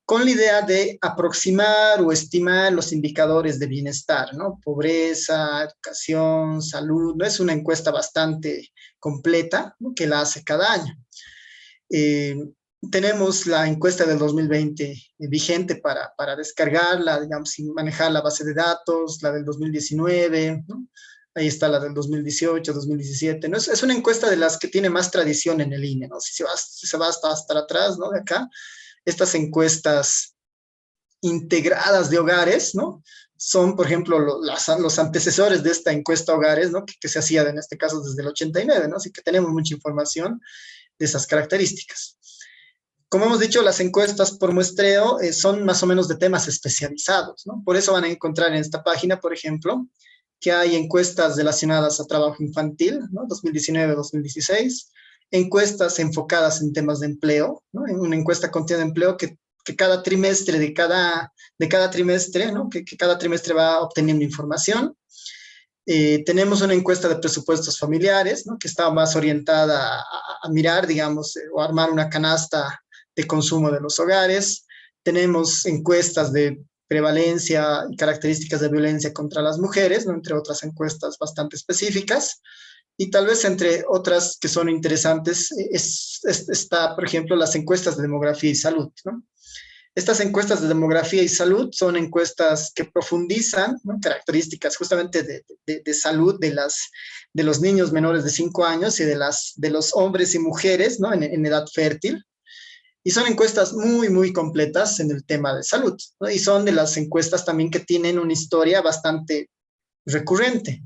[SPEAKER 2] con la idea de aproximar o estimar los indicadores de bienestar, ¿no? Pobreza, educación, salud, ¿no? Es una encuesta bastante completa, ¿no? Que la hace cada año. Tenemos la encuesta del 2020 vigente para descargarla, digamos, y manejar la base de datos, la del 2019, ¿no? Ahí está la del 2018, 2017, ¿no? Es una encuesta de las que tiene más tradición en el INE, ¿no? Si se va hasta atrás, ¿no? De acá, estas encuestas integradas de hogares, ¿no? Son, por ejemplo, los antecesores de esta encuesta hogares, ¿no? Que se hacía en este caso desde el 89, ¿no? Así que tenemos mucha información de esas características. Como hemos dicho, las encuestas por muestreo son más o menos de temas especializados, ¿no? Por eso van a encontrar en esta página, por ejemplo, que hay encuestas relacionadas a trabajo infantil, ¿no? 2019-2016, encuestas enfocadas en temas de empleo, ¿no? En una encuesta contiene empleo que cada trimestre de cada trimestre, ¿no? Que cada trimestre va obteniendo información. Tenemos una encuesta de presupuestos familiares, ¿no? Que está más orientada a mirar, digamos, o armar una canasta de consumo de los hogares. Tenemos encuestas de prevalencia y características de violencia contra las mujeres, ¿no? Entre otras encuestas bastante específicas. Y tal vez entre otras que son interesantes está, por ejemplo, las encuestas de demografía y salud, ¿no? Estas encuestas de demografía y salud son encuestas que profundizan, ¿no? Características justamente de salud de los niños menores de 5 años y de los hombres y mujeres, ¿no? En edad fértil. Y son encuestas muy, muy completas en el tema de salud, ¿no? Y son de las encuestas también que tienen una historia bastante recurrente.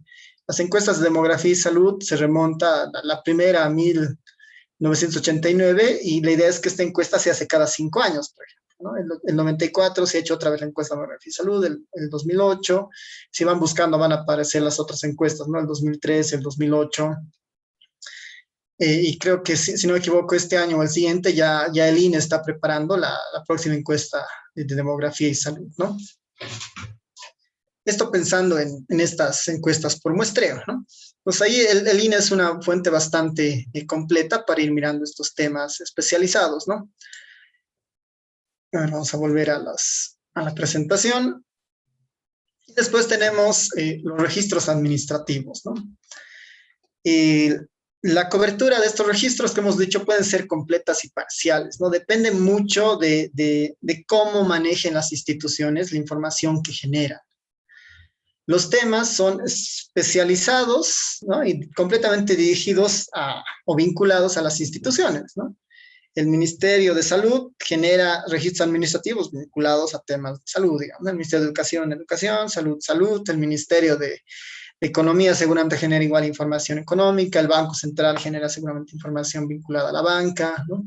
[SPEAKER 2] Las encuestas de demografía y salud se remonta a la primera a 1989 y la idea es que esta encuesta se hace cada 5 años, por ejemplo, ¿no? El 94 se ha hecho otra vez la encuesta de demografía y salud, el 2008, si van buscando van a aparecer las otras encuestas, ¿no? El 2003, el 2008. Y creo que, si no me equivoco, este año o el siguiente ya el INE está preparando la próxima encuesta de demografía y salud, ¿no? Esto pensando en estas encuestas por muestreo, ¿no? Pues ahí el INE es una fuente bastante completa para ir mirando estos temas especializados, ¿no? Bueno, vamos a volver a la presentación. Y después tenemos los registros administrativos, ¿no? La cobertura de estos registros que hemos dicho pueden ser completas y parciales, ¿no? Depende mucho de cómo manejen las instituciones la información que generan. Los temas son especializados, ¿no? Y completamente dirigidos o vinculados a las instituciones, ¿no? El Ministerio de Salud genera registros administrativos vinculados a temas de salud, digamos. El Ministerio de Educación, Educación, Salud, Salud. El Ministerio de Economía seguramente genera igual información económica. El Banco Central genera seguramente información vinculada a la banca, ¿no?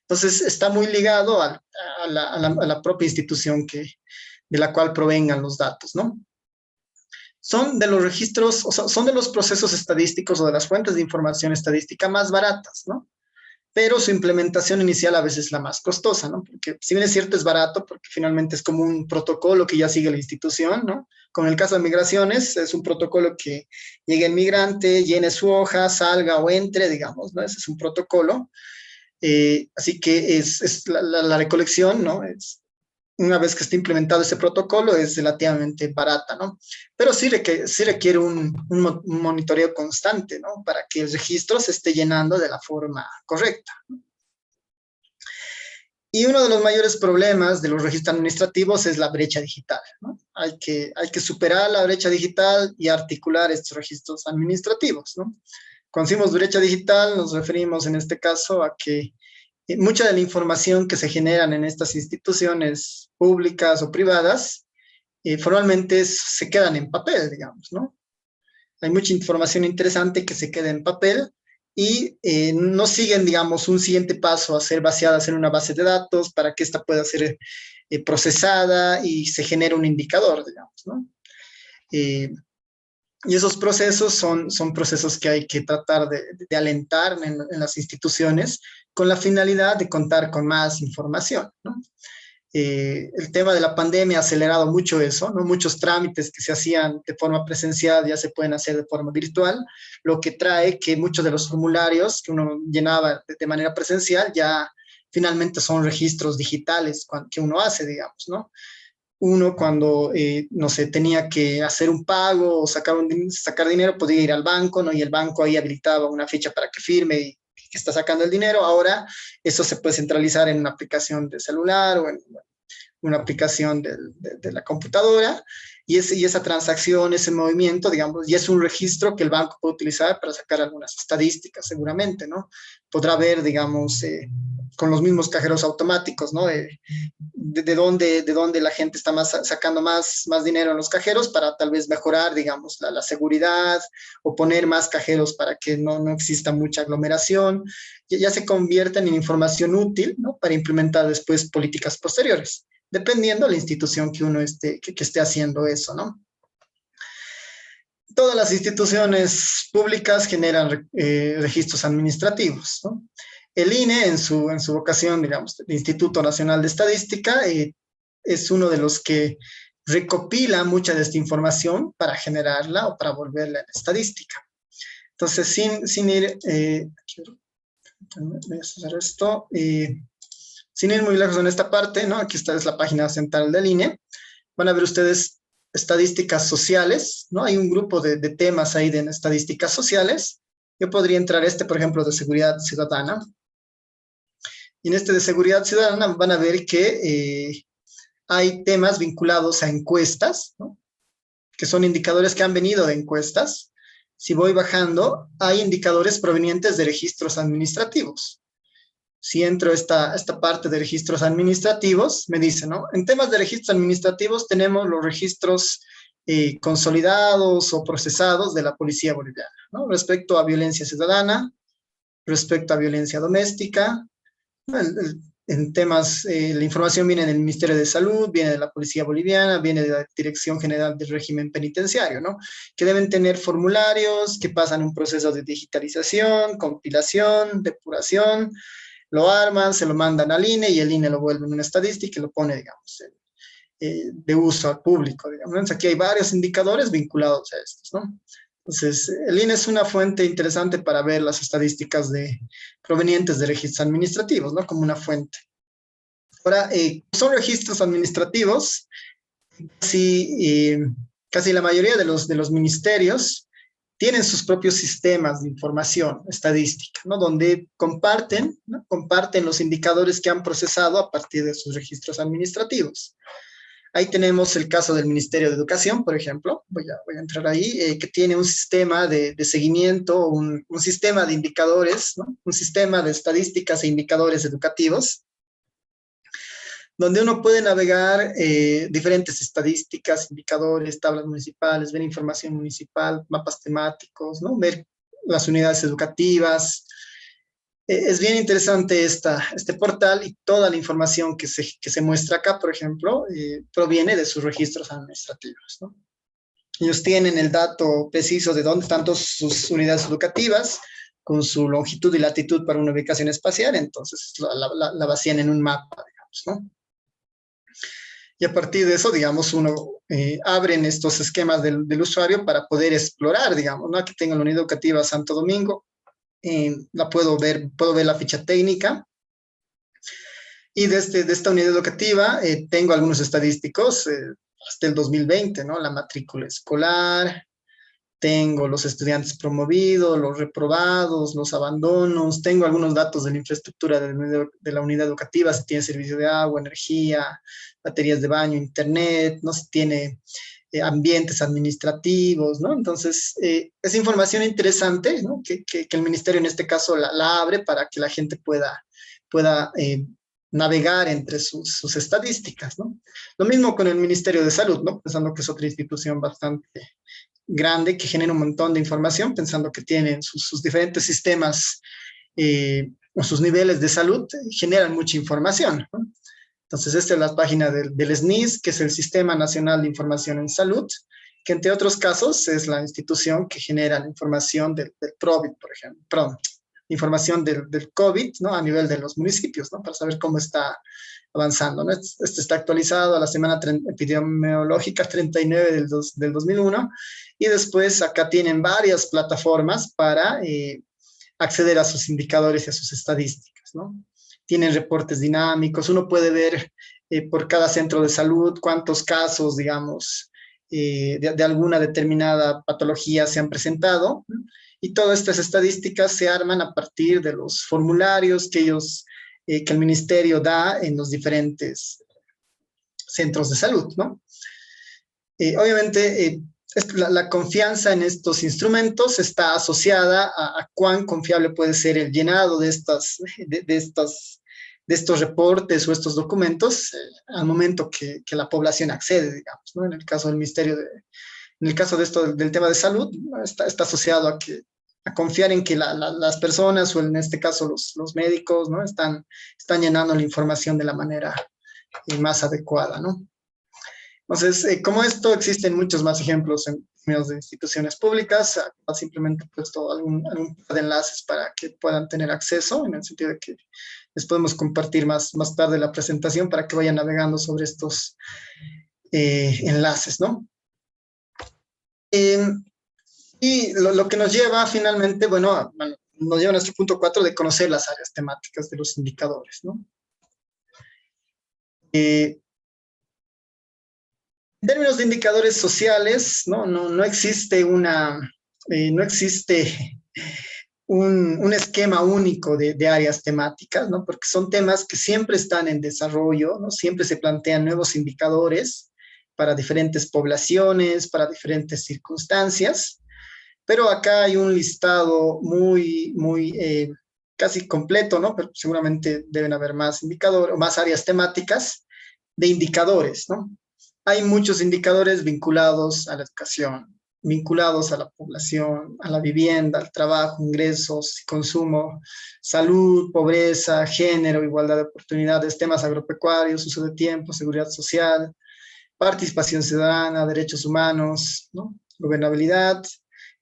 [SPEAKER 2] Entonces, está muy ligado a la propia institución de la cual provengan los datos, ¿no? Son de los registros, o sea, son de los procesos estadísticos o de las fuentes de información estadística más baratas, ¿no? Pero su implementación inicial a veces es la más costosa, ¿no? Porque si bien es cierto es barato, porque finalmente es como un protocolo que ya sigue la institución, ¿no? Con el caso de migraciones, es un protocolo que llegue el migrante, llene su hoja, salga o entre, digamos, ¿no? Ese es un protocolo. Así que la recolección, ¿no? Una vez que esté implementado ese protocolo, es relativamente barata, ¿no? Pero sí requiere un monitoreo constante, ¿no? Para que el registro se esté llenando de la forma correcta, ¿no? Y uno de los mayores problemas de los registros administrativos es la brecha digital, ¿no? Hay que superar la brecha digital y articular estos registros administrativos, ¿no? Cuando decimos brecha digital, nos referimos en este caso a que mucha de la información que se generan en estas instituciones públicas o privadas, formalmente se quedan en papel, digamos, ¿no? Hay mucha información interesante que se queda en papel y no siguen, digamos, un siguiente paso a ser vaciadas en una base de datos para que ésta pueda ser procesada y se genere un indicador, digamos, ¿no? Y esos procesos son procesos que hay que tratar de alentar en las instituciones con la finalidad de contar con más información, ¿no? El tema de la pandemia ha acelerado mucho eso, ¿no? Muchos trámites que se hacían de forma presencial ya se pueden hacer de forma virtual, lo que trae que muchos de los formularios que uno llenaba de manera presencial ya finalmente son registros digitales que uno hace, digamos, ¿no? Uno cuando, no sé, tenía que hacer un pago o sacar dinero, podía ir al banco, ¿no? Y el banco ahí habilitaba una ficha para que firme y que está sacando el dinero. Ahora eso se puede centralizar en una aplicación de celular o en una aplicación de la computadora y esa transacción, ese movimiento, digamos, y es un registro que el banco puede utilizar para sacar algunas estadísticas, seguramente, ¿no? Podrá ver, digamos, con los mismos cajeros automáticos, ¿no? De dónde la gente está sacando más dinero en los cajeros para tal vez mejorar, digamos, la seguridad o poner más cajeros para que no exista mucha aglomeración. Ya se convierten en información útil, ¿no? Para implementar después políticas posteriores, dependiendo de la institución que uno que esté haciendo eso, ¿no? Todas las instituciones públicas generan registros administrativos, ¿no? El INE, en su vocación, digamos, el Instituto Nacional de Estadística, es uno de los que recopila mucha de esta información para generarla o para volverla en estadística. Entonces, sin ir, voy a hacer esto, sin ir muy lejos en esta parte, ¿no? Aquí está es la página central del INE. Van a ver ustedes estadísticas sociales, ¿no? Hay un grupo de temas ahí de estadísticas sociales. Yo podría entrar por ejemplo, de seguridad ciudadana. Y en este de seguridad ciudadana van a ver que hay temas vinculados a encuestas, ¿no? Que son indicadores que han venido de encuestas. Si voy bajando, hay indicadores provenientes de registros administrativos. Si entro a esta parte de registros administrativos, me dice, ¿no? En temas de registros administrativos tenemos los registros consolidados o procesados de la Policía Boliviana, ¿no? Respecto a violencia ciudadana, respecto a violencia doméstica, ¿no? En temas, la información viene del Ministerio de Salud, viene de la Policía Boliviana, viene de la Dirección General del Régimen Penitenciario, ¿no? Que deben tener formularios que pasan un proceso de digitalización, compilación, depuración, lo arman, se lo mandan al INE y el INE lo vuelve en una estadística y lo pone, digamos, de uso al público, digamos. Entonces, aquí hay varios indicadores vinculados a estos, ¿no? Entonces, el INE es una fuente interesante para ver las estadísticas provenientes de registros administrativos, ¿no? Como una fuente. Ahora, son registros administrativos, casi la mayoría de los ministerios tienen sus propios sistemas de información estadística, ¿no? Donde comparten, ¿no? Comparten los indicadores que han procesado a partir de sus registros administrativos. Ahí tenemos el caso del Ministerio de Educación, por ejemplo, voy a entrar ahí, que tiene un sistema de seguimiento, un sistema de indicadores, ¿no? Un sistema de estadísticas e indicadores educativos, donde uno puede navegar diferentes estadísticas, indicadores, tablas municipales, ver información municipal, mapas temáticos, ¿no? Ver las unidades educativas. Es bien interesante este portal y toda la información que se muestra acá, por ejemplo, proviene de sus registros administrativos, ¿no? Ellos tienen el dato preciso de dónde están todas sus unidades educativas, con su longitud y latitud para una ubicación espacial, entonces la vacían en un mapa, digamos, ¿no? Y a partir de eso, digamos, uno abren estos esquemas del usuario para poder explorar, digamos, ¿no? Aquí tengo la unidad educativa Santo Domingo, puedo ver la ficha técnica, y de esta unidad educativa tengo algunos estadísticos hasta el 2020, ¿no? La matrícula escolar, tengo los estudiantes promovidos, los reprobados, los abandonos, tengo algunos datos de la infraestructura de la unidad educativa, si tiene servicio de agua, energía, baterías de baño, internet, no si tiene ambientes administrativos, ¿no? Entonces, es información interesante, ¿no? Que el ministerio en este caso la abre para que la gente pueda navegar entre sus estadísticas, ¿no? Lo mismo con el Ministerio de Salud, ¿no? Pensando que es otra institución bastante grande que genera un montón de información, pensando que tienen sus diferentes sistemas o sus niveles de salud, generan mucha información, ¿no? Entonces, esta es la página del SNIS, que es el Sistema Nacional de Información en Salud, que entre otros casos es la institución que genera la información del PROVID, por ejemplo, perdón, información del COVID, ¿no? A nivel de los municipios, ¿no? Para saber cómo está avanzando, ¿no? Este está actualizado a la semana epidemiológica 39 del 2001, y después acá tienen varias plataformas para acceder a sus indicadores y a sus estadísticas, ¿no? Tienen reportes dinámicos, uno puede ver por cada centro de salud cuántos casos, digamos, de alguna determinada patología se han presentado, ¿no? Y todas estas estadísticas se arman a partir de los formularios que el ministerio da en los diferentes centros de salud, ¿no? Obviamente, la confianza en estos instrumentos está asociada a cuán confiable puede ser el llenado de estos reportes o estos documentos al momento que la población accede, digamos, ¿no? En el caso del ministerio, en el caso de esto del tema de salud, está asociado a confiar en que las personas, o en este caso los médicos, ¿no? Están llenando la información de la manera más adecuada, ¿no? Entonces, como esto, existen muchos más ejemplos en términos de instituciones públicas. Simplemente he puesto algún par de enlaces para que puedan tener acceso, en el sentido de que les podemos compartir más tarde la presentación para que vayan navegando sobre estos enlaces, ¿no? Y lo que nos lleva finalmente, bueno, nos lleva a nuestro punto 4 de conocer las áreas temáticas de los indicadores, ¿no? En términos de indicadores sociales, no existe no existe un esquema único de áreas temáticas, ¿no? Porque son temas que siempre están en desarrollo, ¿no? Siempre se plantean nuevos indicadores para diferentes poblaciones, para diferentes circunstancias, pero acá hay un listado muy casi completo, ¿no? Pero seguramente deben haber más indicadores o más áreas temáticas de indicadores, ¿no? Hay muchos indicadores vinculados a la educación, vinculados a la población, a la vivienda, al trabajo, ingresos, consumo, salud, pobreza, género, igualdad de oportunidades, temas agropecuarios, uso de tiempo, seguridad social, participación ciudadana, derechos humanos, ¿no? Gobernabilidad,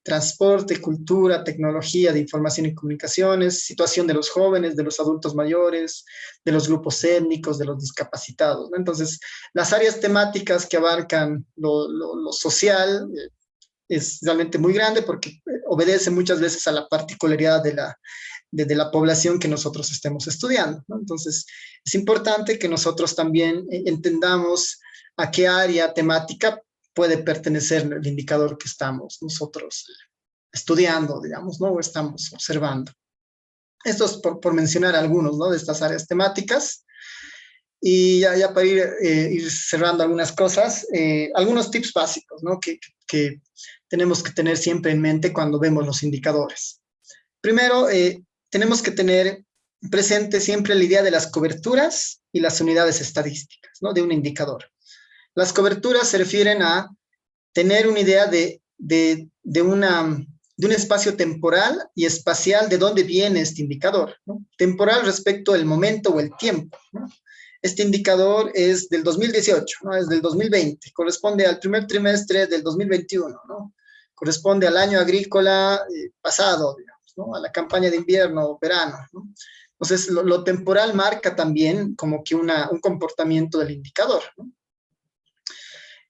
[SPEAKER 2] transporte, cultura, tecnología de información y comunicaciones, situación de los jóvenes, de los adultos mayores, de los grupos étnicos, de los discapacitados, ¿no? Entonces, las áreas temáticas que abarcan lo social es realmente muy grande, porque obedece muchas veces a la particularidad de la población que nosotros estemos estudiando, ¿no? Entonces, es importante que nosotros también entendamos a qué área temática puede pertenecer el indicador que estamos nosotros estudiando, digamos, ¿no? O estamos observando. Esto es por mencionar algunos, ¿no? De estas áreas temáticas. Y ya para ir cerrando algunas cosas, algunos tips básicos, ¿no? Que tenemos que tener siempre en mente cuando vemos los indicadores. Primero, tenemos que tener presente siempre la idea de las coberturas y las unidades estadísticas, ¿no? De un indicador. Las coberturas se refieren a tener una idea de un espacio temporal y espacial de dónde viene este indicador, ¿no? Temporal respecto al momento o el tiempo, ¿no? Este indicador es del 2018, ¿no? Es del 2020, corresponde al primer trimestre del 2021, ¿no? Corresponde al año agrícola pasado, digamos, ¿no? A la campaña de invierno, verano, ¿no? Entonces, lo temporal marca también como que un comportamiento del indicador, ¿no?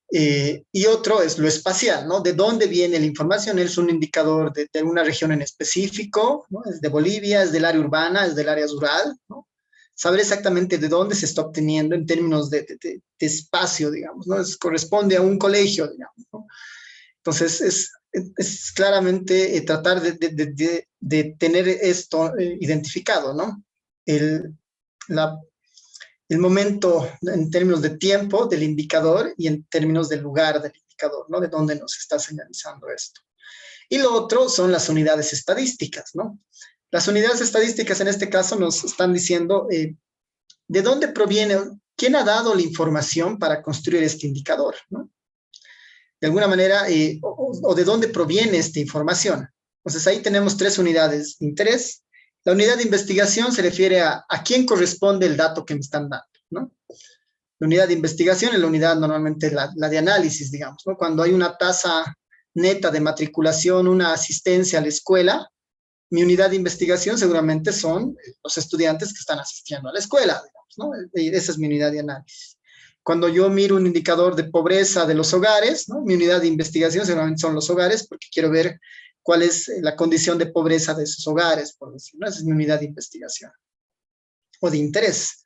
[SPEAKER 2] Y otro es lo espacial, ¿no? ¿De dónde viene la información? Es un indicador de una región en específico, ¿no? Es de Bolivia, es del área urbana, es del área rural, ¿no? Saber exactamente de dónde se está obteniendo en términos de espacio, digamos, ¿no? Corresponde a un colegio, digamos, ¿no? Entonces, es claramente tratar de tener esto identificado, ¿no? El momento en términos de tiempo del indicador y en términos del lugar del indicador. indicador, ¿no? De dónde nos está señalizando esto. Y lo otro son las unidades estadísticas, ¿no? Las unidades estadísticas en este caso nos están diciendo de dónde proviene, quién ha dado la información para construir este indicador, ¿no? De alguna manera, o de dónde proviene esta información. Entonces ahí tenemos tres unidades de interés. La unidad de investigación se refiere a quién corresponde el dato que me están dando, ¿no? La unidad de investigación es la unidad normalmente la de análisis, digamos, ¿no? Cuando hay una tasa neta de matriculación, una asistencia a la escuela, mi unidad de investigación seguramente son los estudiantes que están asistiendo a la escuela, digamos, ¿no? Esa es mi unidad de análisis. Cuando yo miro un indicador de pobreza de los hogares, ¿no? Mi unidad de investigación seguramente son los hogares, porque quiero ver cuál es la condición de pobreza de esos hogares, por decirlo, ¿no? Esa es mi unidad de investigación o de interés.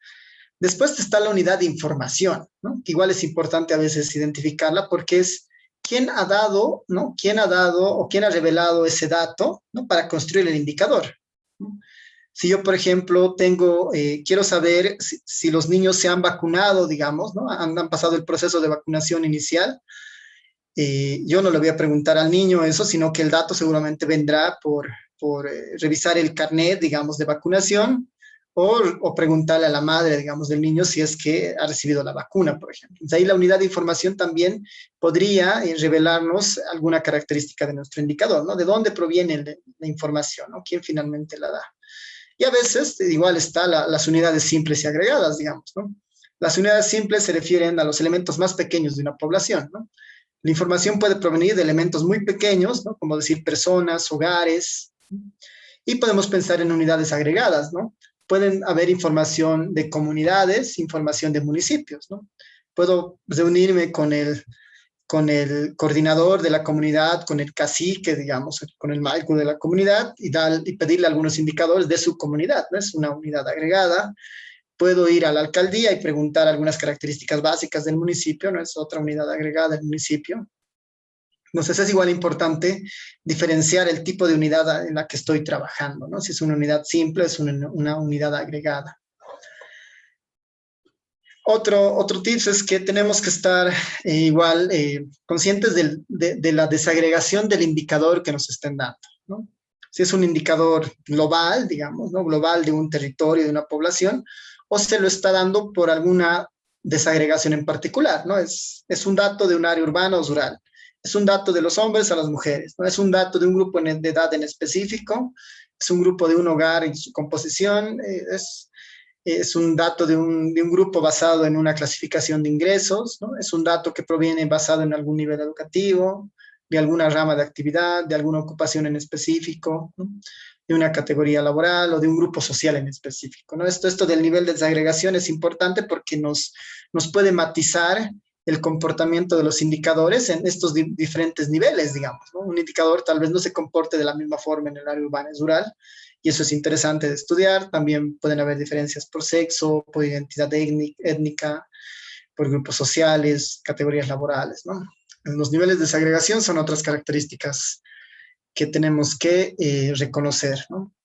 [SPEAKER 2] Después está la unidad de información, ¿no? Que igual es importante a veces identificarla porque es quién ha dado, ¿no? Quién ha dado o quién ha revelado ese dato, ¿no? Para construir el indicador, ¿no? Si yo, por ejemplo, quiero saber si los niños se han vacunado, digamos, ¿no? Han pasado el proceso de vacunación inicial, yo no le voy a preguntar al niño eso, sino que el dato seguramente vendrá por revisar el carnet, digamos, de vacunación, o preguntarle a la madre, digamos, del niño si es que ha recibido la vacuna, por ejemplo. Entonces, ahí la unidad de información también podría revelarnos alguna característica de nuestro indicador, ¿no? De dónde proviene la información, ¿no? ¿Quién finalmente la da? Y a veces igual está las unidades simples y agregadas, digamos, ¿no? Las unidades simples se refieren a los elementos más pequeños de una población, ¿no? La información puede provenir de elementos muy pequeños, ¿no? Como decir personas, hogares, y podemos pensar en unidades agregadas, ¿no? Pueden haber información de comunidades, información de municipios, ¿no? Puedo reunirme con el coordinador de la comunidad, con el cacique, digamos, con el maico de la comunidad y pedirle algunos indicadores de su comunidad, ¿no? Es una unidad agregada. Puedo ir a la alcaldía y preguntar algunas características básicas del municipio, ¿no? Es otra unidad agregada del municipio. Entonces es igual importante diferenciar el tipo de unidad en la que estoy trabajando, ¿no? Si es una unidad simple, es una unidad agregada. Otro tips es que tenemos que estar igual conscientes de la desagregación del indicador que nos estén dando, ¿no? Si es un indicador global, digamos, ¿no? Global de un territorio, de una población, o se lo está dando por alguna desagregación en particular, ¿no? Es un dato de un área urbana o rural. Es un dato de los hombres a las mujeres, ¿no? Es un dato de un grupo de edad en específico, es un grupo de un hogar en su composición, es un dato de un grupo basado en una clasificación de ingresos, ¿no? Es un dato que proviene basado en algún nivel educativo, de alguna rama de actividad, de alguna ocupación en específico, ¿no? De una categoría laboral o de un grupo social en específico, ¿no? Esto del nivel de desagregación es importante porque nos puede matizar el comportamiento de los indicadores en estos diferentes niveles, digamos, ¿no? Un indicador tal vez no se comporte de la misma forma en el área urbana y rural, y eso es interesante de estudiar. También pueden haber diferencias por sexo, por identidad étnica, por grupos sociales, categorías laborales, ¿no? Los niveles de desagregación son otras características que tenemos que reconocer, ¿no?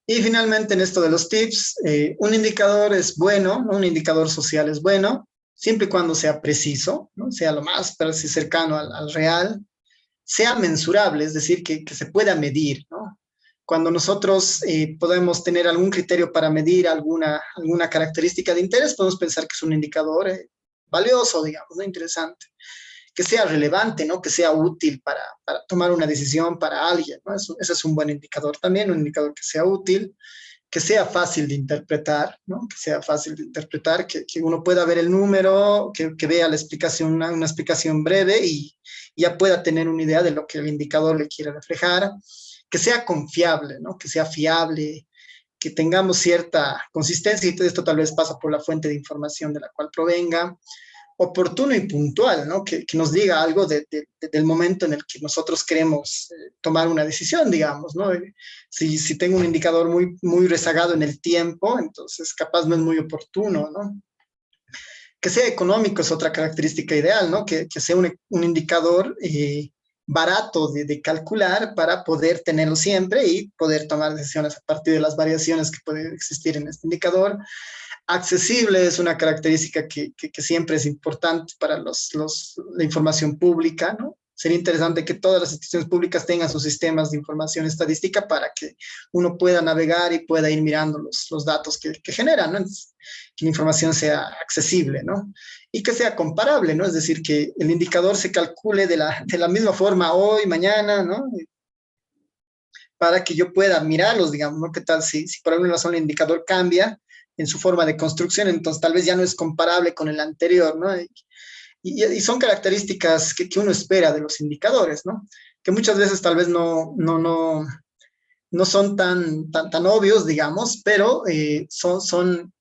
[SPEAKER 2] Y finalmente, en esto de los tips, un indicador es bueno, ¿no? Un indicador social es bueno, siempre y cuando sea preciso, ¿no? Sea lo más cercano al real, sea mensurable, es decir, que se pueda medir, ¿no? Cuando nosotros podemos tener algún criterio para medir alguna característica de interés, podemos pensar que es un indicador valioso, digamos, ¿no? Interesante. Que sea relevante, ¿no? Que sea útil para tomar una decisión para alguien, ¿no? Ese es un buen indicador también, un indicador que sea útil, que sea fácil de interpretar, ¿no? Que sea fácil de interpretar, que uno pueda ver el número, que vea la explicación, una explicación breve y ya pueda tener una idea de lo que el indicador le quiere reflejar, que sea confiable, ¿no? Que sea fiable, que tengamos cierta consistencia, y todo esto tal vez pasa por la fuente de información de la cual provenga, oportuno y puntual, ¿no? Que nos diga algo del momento en el que nosotros queremos tomar una decisión, digamos, ¿no? Si tengo un indicador muy rezagado en el tiempo, entonces capaz no es muy oportuno, ¿no? Que sea económico es otra característica ideal, ¿no? Que sea un indicador barato de calcular para poder tenerlo siempre y poder tomar decisiones a partir de las variaciones que pueden existir en este indicador. Accesible es una característica que siempre es importante para la información pública, ¿no? Sería interesante que todas las instituciones públicas tengan sus sistemas de información estadística para que uno pueda navegar y pueda ir mirando los datos que generan, ¿no? Entonces, que la información sea accesible, ¿no? Y que sea comparable, ¿no? Es decir, que el indicador se calcule de la misma forma hoy, mañana, ¿no? Para que yo pueda mirarlos, digamos, ¿no? ¿Qué tal si por alguna razón el indicador cambia en su forma de construcción? Entonces tal vez ya no es comparable con el anterior, ¿no? Y son características que uno espera de los indicadores, ¿no? Que muchas veces tal vez no son tan obvios, digamos, pero son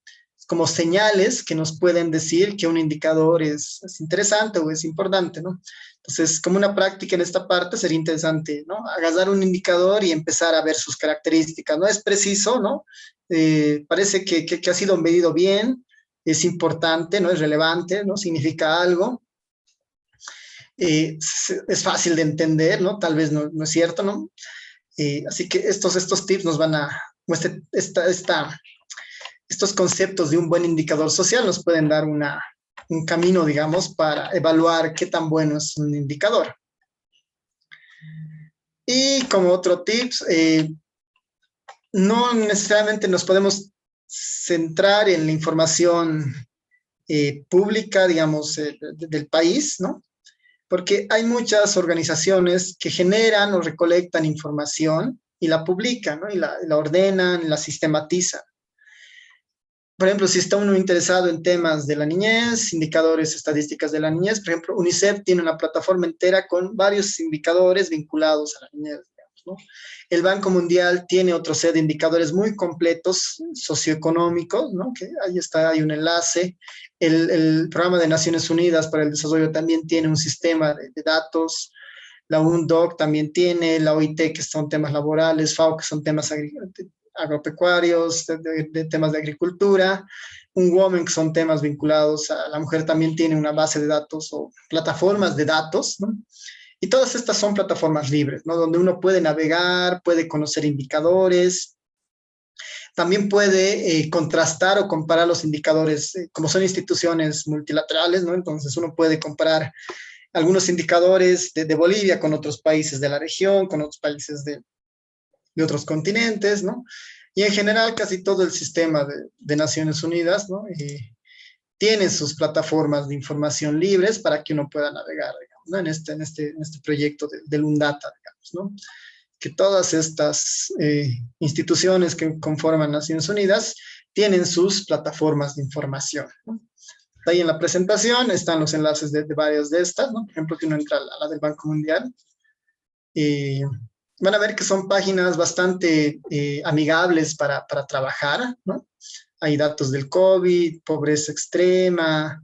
[SPEAKER 2] como señales que nos pueden decir que un indicador es interesante o es importante, ¿no? Entonces, como una práctica en esta parte sería interesante, ¿no? Agarrar un indicador y empezar a ver sus características. No es preciso, ¿no? Parece que ha sido medido bien, es importante, ¿no? Es relevante, ¿no? Significa algo. Es fácil de entender, ¿no? Tal vez no es cierto, ¿no? Así que estos tips nos van a, estos conceptos de un buen indicador social nos pueden dar un camino, digamos, para evaluar qué tan bueno es un indicador. Y como otro tips, no necesariamente nos podemos centrar en la información pública, digamos, del país, ¿no? Porque hay muchas organizaciones que generan o recolectan información y la publican, ¿no? Y la ordenan, la sistematizan. Por ejemplo, si está uno interesado en temas de la niñez, indicadores estadísticas de la niñez, por ejemplo, UNICEF tiene una plataforma entera con varios indicadores vinculados a la niñez, digamos, ¿no? El Banco Mundial tiene otro set de indicadores muy completos, socioeconómicos, ¿no? Que ahí está, hay un enlace. El Programa de Naciones Unidas para el Desarrollo también tiene un sistema de datos. La UNDOC también tiene, la OIT, que son temas laborales, FAO, que son temas agropecuarios, de temas de agricultura, un Women, que son temas vinculados a la mujer, también tiene una base de datos o plataformas de datos, ¿no? Y todas estas son plataformas libres, ¿no? Donde uno puede navegar, puede conocer indicadores, también puede contrastar o comparar los indicadores, como son instituciones multilaterales, ¿no? Entonces uno puede comparar algunos indicadores de Bolivia con otros países de la región, con otros países de otros continentes, ¿no? Y en general casi todo el sistema de Naciones Unidas, ¿no? Tiene sus plataformas de información libres para que uno pueda navegar, digamos, ¿no? En este proyecto del UNDATA, digamos, ¿no? Que todas estas instituciones que conforman Naciones Unidas tienen sus plataformas de información, ¿no? Ahí en la presentación están los enlaces de varias de estas, ¿no? Por ejemplo, si uno entra a la del Banco Mundial, van a ver que son páginas bastante amigables para trabajar, ¿no? Hay datos del COVID, pobreza extrema,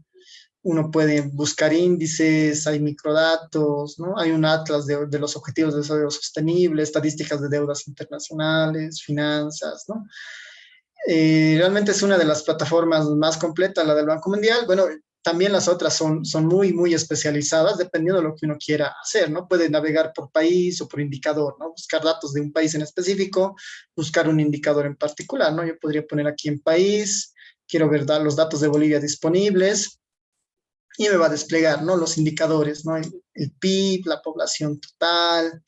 [SPEAKER 2] uno puede buscar índices, hay microdatos, ¿no? Hay un atlas de los objetivos de desarrollo sostenible, estadísticas de deudas internacionales, finanzas, ¿no? Realmente es una de las plataformas más completas, la del Banco Mundial. Bueno, también las otras son muy especializadas, dependiendo de lo que uno quiera hacer, ¿no? Puede navegar por país o por indicador, ¿no? Buscar datos de un país en específico, buscar un indicador en particular, ¿no? Yo podría poner aquí en país, quiero ver los datos de Bolivia disponibles y me va a desplegar, ¿no? Los indicadores, ¿no? El PIB, la población total,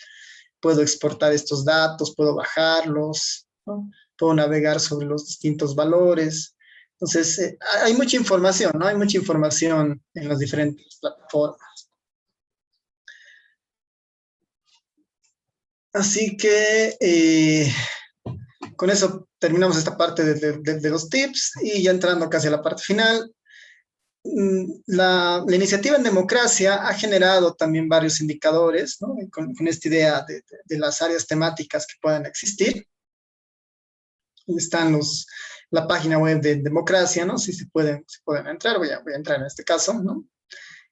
[SPEAKER 2] puedo exportar estos datos, puedo bajarlos, ¿no? Puedo navegar sobre los distintos valores. Entonces, hay mucha información, ¿no? Hay mucha información en las diferentes plataformas. Así que con eso terminamos esta parte de los tips y ya entrando casi a la parte final. La iniciativa en democracia ha generado también varios indicadores, ¿no? Con esta idea de las áreas temáticas que puedan existir. Están la página web de democracia, ¿no? Si se pueden entrar, voy a entrar en este caso, ¿no?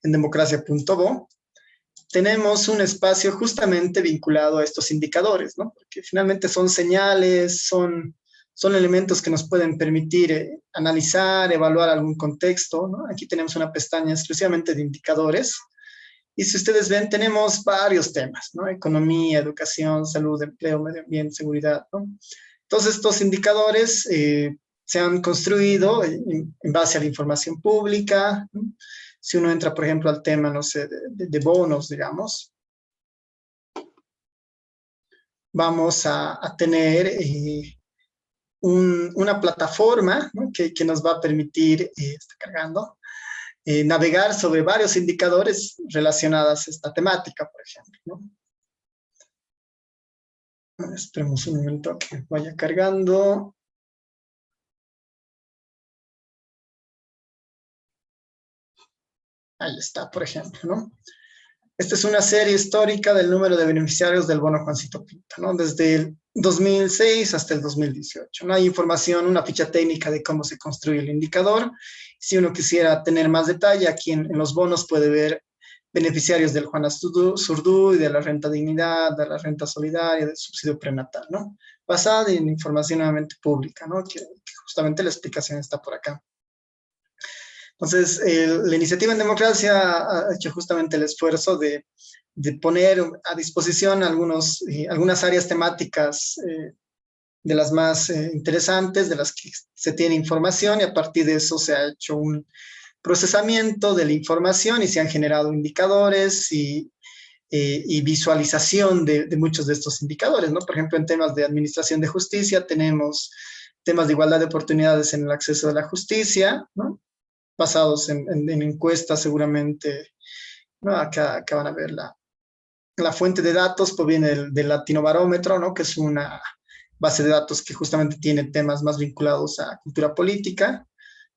[SPEAKER 2] En democracia.bo. Tenemos un espacio justamente vinculado a estos indicadores, ¿no? Porque finalmente son señales, son elementos que nos pueden permitir analizar, evaluar algún contexto, ¿no? Aquí tenemos una pestaña exclusivamente de indicadores. Y si ustedes ven, tenemos varios temas, ¿no? Economía, educación, salud, empleo, medio ambiente, seguridad, ¿no? Todos estos indicadores se han construido en base a la información pública, ¿no? Si uno entra, por ejemplo, al tema, no sé, de bonos, digamos, vamos a tener una plataforma, ¿no? que nos va a permitir, está cargando, navegar sobre varios indicadores relacionados a esta temática, por ejemplo, ¿no? Esperemos un momento que vaya cargando. Ahí está, por ejemplo, ¿no? Esta es una serie histórica del número de beneficiarios del bono Juancito Pinto, ¿no? Desde el 2006 hasta el 2018. No hay información, una ficha técnica de cómo se construye el indicador. Si uno quisiera tener más detalle, aquí en los bonos puede ver beneficiarios del Juana Zurduy, y de la renta dignidad, de la renta solidaria, del subsidio prenatal, ¿no? Basada en información nuevamente pública, ¿no? Que justamente la explicación está por acá. Entonces, la iniciativa en democracia ha hecho justamente el esfuerzo de poner a disposición algunas áreas temáticas de las más interesantes, de las que se tiene información, y a partir de eso se ha hecho un procesamiento de la información y se han generado indicadores y visualización de muchos de estos indicadores, ¿no? Por ejemplo, en temas de administración de justicia tenemos temas de igualdad de oportunidades en el acceso a la justicia, ¿no? Basados en encuestas seguramente, ¿no? Acá van a ver la fuente de datos, proviene del Latinobarómetro, ¿no? Que es una base de datos que justamente tiene temas más vinculados a cultura política,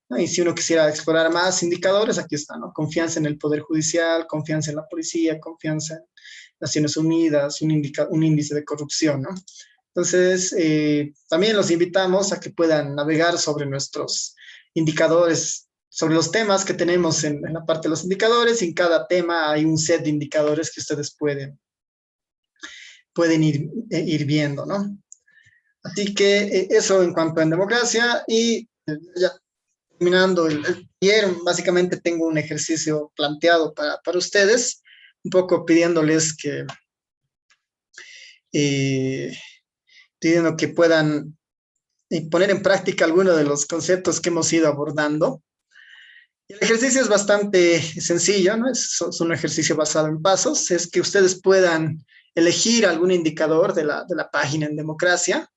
[SPEAKER 2] ¿no? Y si uno quisiera explorar más indicadores, aquí está, ¿no? Confianza en el Poder Judicial, confianza en la policía, confianza en Naciones Unidas, un índice de corrupción, ¿no? Entonces, también los invitamos a que puedan navegar sobre nuestros indicadores, sobre los temas que tenemos en la parte de los indicadores, y en cada tema hay un set de indicadores que ustedes pueden ir viendo, ¿no? Así que eso en cuanto a democracia, y ya terminando el taller, básicamente tengo un ejercicio planteado para ustedes, un poco pidiéndoles pidiendo que puedan poner en práctica algunos de los conceptos que hemos ido abordando. El ejercicio es bastante sencillo, ¿no? Es un ejercicio basado en pasos. Es que ustedes puedan elegir algún indicador de la página en democracia,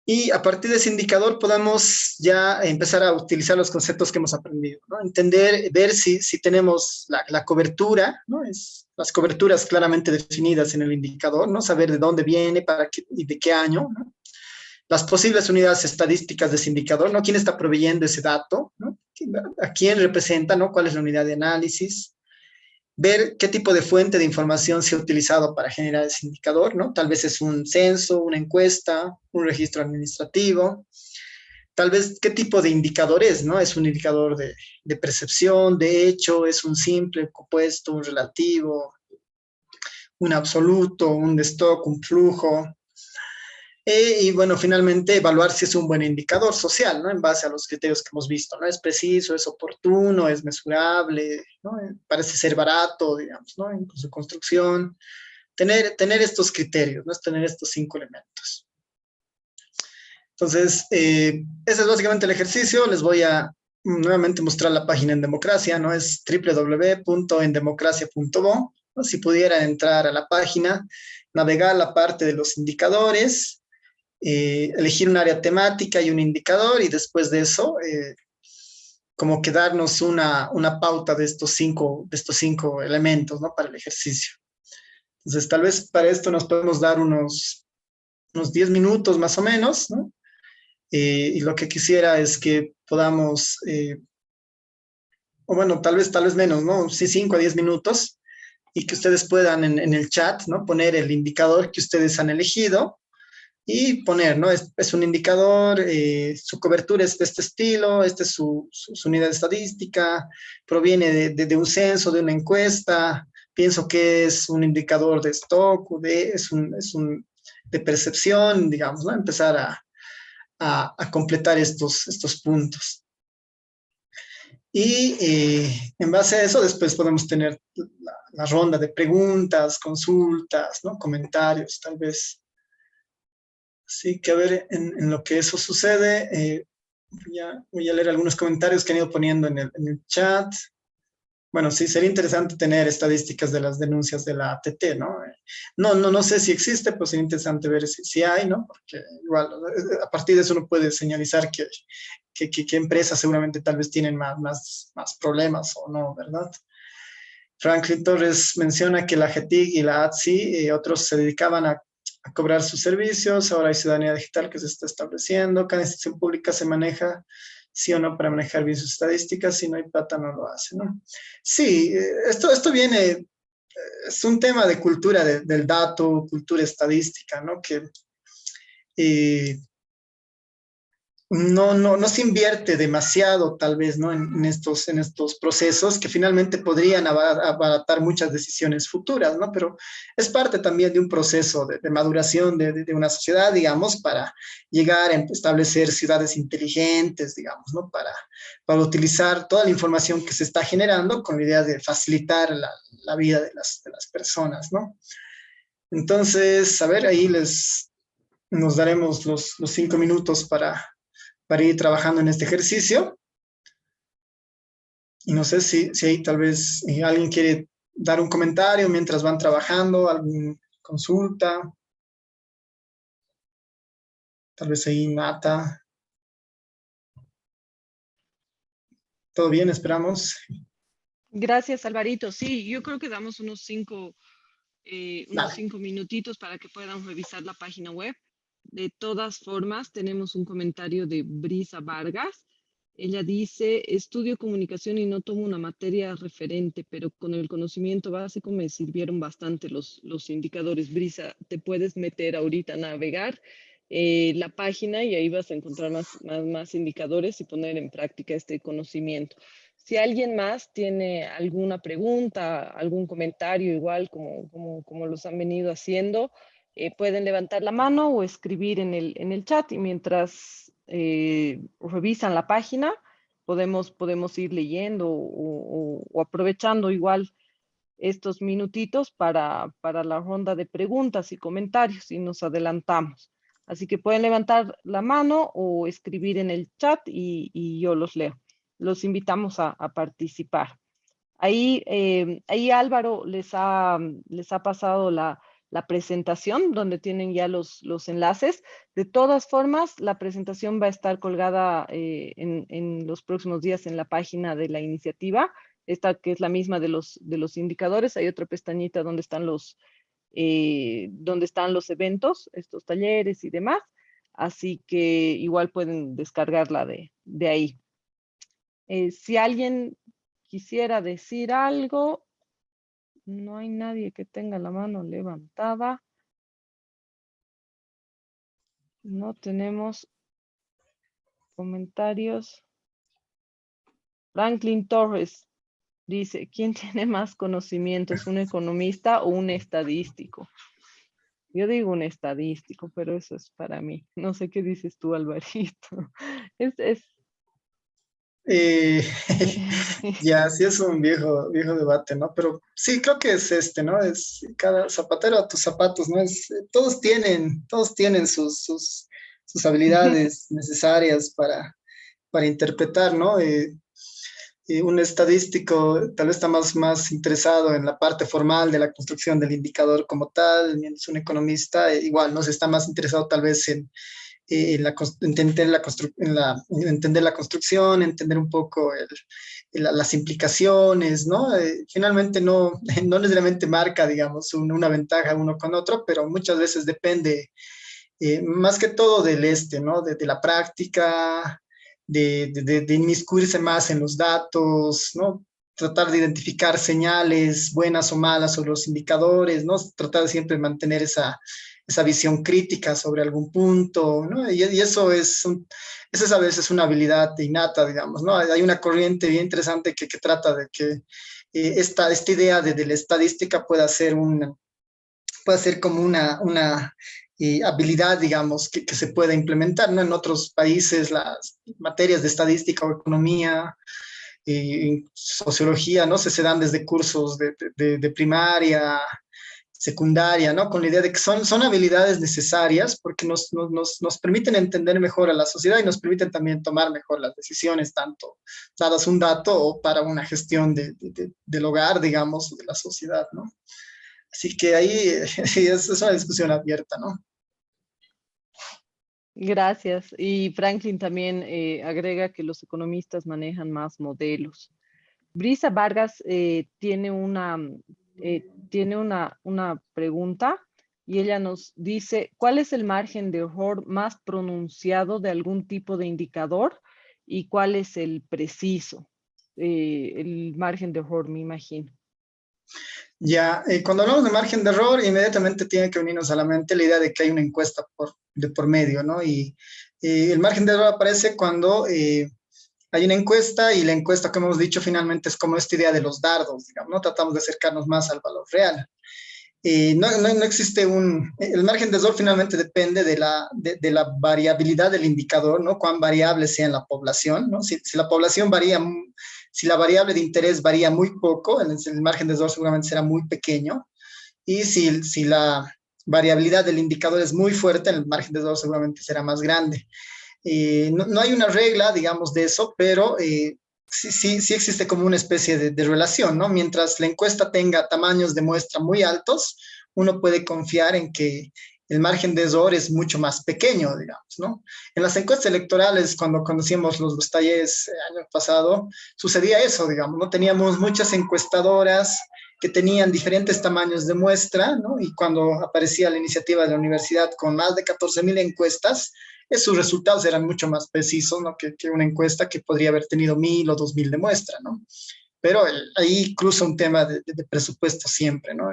[SPEAKER 2] y a partir de ese indicador podamos ya empezar a utilizar los conceptos que hemos aprendido, ¿no? Entender, ver si tenemos la cobertura, ¿no? Las coberturas claramente definidas en el indicador, ¿no? Saber de dónde viene, para qué y de qué año, ¿no? Las posibles unidades estadísticas de ese indicador, ¿no? ¿Quién está proveyendo ese dato? ¿No? ¿A quién representa? ¿No? ¿Cuál es la unidad de análisis? Ver qué tipo de fuente de información se ha utilizado para generar ese indicador, ¿no? Tal vez es un censo, una encuesta, un registro administrativo. Tal vez qué tipo de indicador es, ¿no? Es un indicador de percepción, de hecho, es un simple, compuesto, un relativo, un absoluto, un de stock, un flujo. Y bueno, finalmente evaluar si es un buen indicador social, ¿no? En base a los criterios que hemos visto, ¿no? Es preciso, es oportuno, es mesurable, ¿no? Parece ser barato, digamos, ¿no? En su construcción. Tener estos criterios, ¿no? Es tener estos 5 elementos. Entonces, ese es básicamente el ejercicio. Les voy a nuevamente mostrar la página en democracia, ¿no? Es www.endemocracia.bo, ¿no? Si pudiera entrar a la página, navegar la parte de los indicadores, elegir un área temática y un indicador, y después de eso, como que darnos una pauta de estos cinco elementos, ¿no? Para el ejercicio. Entonces, tal vez para esto nos podemos dar unos 10 minutos más o menos, ¿no? Y lo que quisiera es que podamos, o bueno, tal vez menos, ¿no? Sí, 5 a 10 minutos, y que ustedes puedan en el chat, ¿no? Poner el indicador que ustedes han elegido, y poner, ¿no? Es un indicador, su cobertura es de este estilo, esta es su unidad estadística, proviene de un censo, de una encuesta, pienso que es un indicador de stock, es un de percepción, digamos, ¿no? Empezar a completar estos puntos. Y en base a eso, después podemos tener la ronda de preguntas, consultas, ¿no? Comentarios, tal vez. Así que a ver, en lo que eso sucede, voy a leer algunos comentarios que han ido poniendo en el chat. Bueno, sí, sería interesante tener estadísticas de las denuncias de la ATT, ¿no? No sé si existe, pero sería interesante ver si hay, ¿no? Porque igual, a partir de eso uno puede señalizar que empresas seguramente tal vez tienen más problemas o no, ¿verdad? Franklin Torres menciona que la GETIC y la ATSI y otros se dedicaban a cobrar sus servicios, ahora hay ciudadanía digital que se está estableciendo, cada institución pública se maneja sí o no para manejar bien sus estadísticas, si no hay plata no lo hace, ¿no? Sí, esto viene, es un tema de cultura del dato, cultura estadística, ¿no? Que eh, no se invierte demasiado, tal vez, ¿no? En estos procesos que finalmente podrían abaratar muchas decisiones futuras, ¿no? Pero es parte también de un proceso de maduración de una sociedad, digamos, para llegar a establecer ciudades inteligentes, digamos, ¿no? Para utilizar toda la información que se está generando con la idea de facilitar la vida de las personas, ¿no? Entonces, a ver, ahí nos daremos los 5 minutos para ir trabajando en este ejercicio. Y no sé si ahí tal vez alguien quiere dar un comentario mientras van trabajando, alguna consulta. Tal vez ahí Nata. ¿Todo bien? Esperamos.
[SPEAKER 1] Gracias, Alvarito. Sí, yo creo que damos unos
[SPEAKER 2] Dale.
[SPEAKER 1] 5 minutitos para que puedan revisar la página web. De todas formas, tenemos un comentario de Brisa Vargas. Ella dice, estudio comunicación y no tomo una materia referente, pero con el conocimiento básico me sirvieron bastante los indicadores. Brisa, te puedes meter ahorita a navegar la página y ahí vas a encontrar más indicadores y poner en práctica este conocimiento. Si alguien más tiene alguna pregunta, algún comentario, igual como los han venido haciendo, pueden levantar la mano o escribir en el chat y mientras revisan la página, podemos ir leyendo o aprovechando igual estos minutitos para la ronda de preguntas y comentarios y nos adelantamos. Así que pueden levantar la mano o escribir en el chat y yo los leo. Los invitamos a participar. Ahí Álvaro les ha pasado la presentación donde tienen ya los enlaces. De todas formas, la presentación va a estar colgada en los próximos días en la página de la iniciativa, esta que es la misma de los indicadores. Hay otra pestañita donde están los eventos, estos talleres y demás. Así que igual pueden descargarla de ahí. Si alguien quisiera decir algo, no hay nadie que tenga la mano levantada. No tenemos comentarios. Franklin Torres dice, ¿quién tiene más conocimientos, un economista o un estadístico? Yo digo un estadístico, pero eso es para mí. No sé qué dices tú, Alvarito. Es...
[SPEAKER 2] Eh, ya, sí es un viejo debate, ¿no? Pero sí, creo que es ¿no? Es cada zapatero a tus zapatos, ¿no? Todos tienen sus habilidades necesarias para interpretar, ¿no? Un estadístico tal vez está más interesado en la parte formal de la construcción del indicador como tal, mientras un economista igual, ¿no? Se está más interesado tal vez entender la construcción, entender un poco las implicaciones, ¿no? Finalmente no necesariamente marca, digamos, una ventaja uno con otro, pero muchas veces depende más que todo ¿no? De la práctica, de inmiscuirse más en los datos, ¿no? Tratar de identificar señales buenas o malas sobre los indicadores, ¿no? Tratar de siempre mantener esa visión crítica sobre algún punto, ¿no? Y eso esa a veces una habilidad innata, digamos, ¿no? Hay una corriente bien interesante que trata de que esta idea de la estadística pueda ser como una habilidad, digamos, que se pueda implementar, ¿no? En otros países las materias de estadística o economía, sociología, ¿no? Se dan desde cursos de primaria, secundaria, ¿no? Con la idea de que son habilidades necesarias porque nos permiten entender mejor a la sociedad y nos permiten también tomar mejor las decisiones, tanto dadas un dato o para una gestión del hogar, digamos, de la sociedad, ¿no? Así que ahí sí, es una discusión abierta, ¿no?
[SPEAKER 1] Gracias. Y Franklin también agrega que los economistas manejan más modelos. Brisa Vargas tiene una pregunta y ella nos dice, ¿cuál es el margen de error más pronunciado de algún tipo de indicador y cuál es el preciso? El margen de error, me imagino.
[SPEAKER 2] Ya, cuando hablamos de margen de error, inmediatamente tiene que venirnos a la mente la idea de que hay una encuesta de por medio, ¿no? Y el margen de error aparece cuando hay una encuesta y la encuesta, como hemos dicho, finalmente es como esta idea de los dardos, digamos, ¿no? Tratamos de acercarnos más al valor real. No existe el margen de error finalmente depende de la variabilidad del indicador, ¿no? Cuán variable sea en la población, ¿no? Si la población varía, si la variable de interés varía muy poco, el margen de error seguramente será muy pequeño. Y si la variabilidad del indicador es muy fuerte, el margen de error seguramente será más grande. No hay una regla, digamos, de eso, pero sí existe como una especie de relación, ¿no? Mientras la encuesta tenga tamaños de muestra muy altos, uno puede confiar en que el margen de error es mucho más pequeño, digamos, ¿no? En las encuestas electorales, cuando hacíamos los talleres el año pasado, sucedía eso, digamos, ¿no? Teníamos muchas encuestadoras que tenían diferentes tamaños de muestra, ¿no? Y cuando aparecía la iniciativa de la universidad con más de 14.000 encuestas, sus resultados eran mucho más precisos, ¿no? que una encuesta que podría haber tenido 1.000 o 2.000 de muestra, ¿no? Pero ahí cruza un tema de presupuesto siempre, ¿no?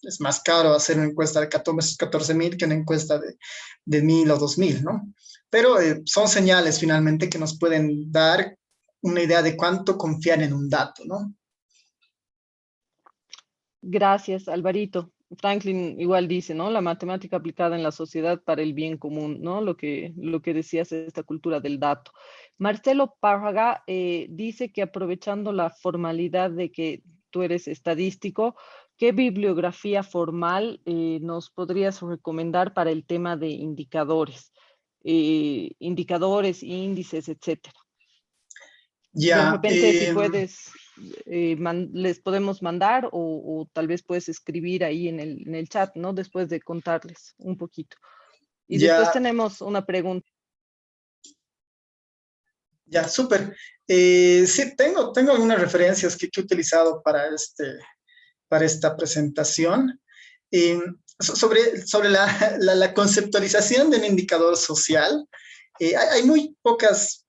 [SPEAKER 2] Es más caro hacer una encuesta de 14.000 que una encuesta de 1.000 o 2.000, ¿no? Pero son señales finalmente que nos pueden dar una idea de cuánto confiar en un dato, ¿no?
[SPEAKER 1] Gracias, Alvarito. Franklin igual dice, ¿no? La matemática aplicada en la sociedad para el bien común, ¿no? Lo que decías, esta cultura del dato. Marcelo Párraga dice que aprovechando la formalidad de que tú eres estadístico, ¿qué bibliografía formal nos podrías recomendar para el tema de indicadores? Indicadores, índices, etcétera. De
[SPEAKER 2] Ya,
[SPEAKER 1] repente, si puedes, les podemos mandar o tal vez puedes escribir ahí en el chat, ¿no? Después de contarles un poquito. Y después
[SPEAKER 2] ya,
[SPEAKER 1] tenemos una pregunta.
[SPEAKER 2] ya, súper. Sí, tengo algunas referencias que he utilizado para esta presentación. Eh, sobre la conceptualización de un indicador social, hay muy pocos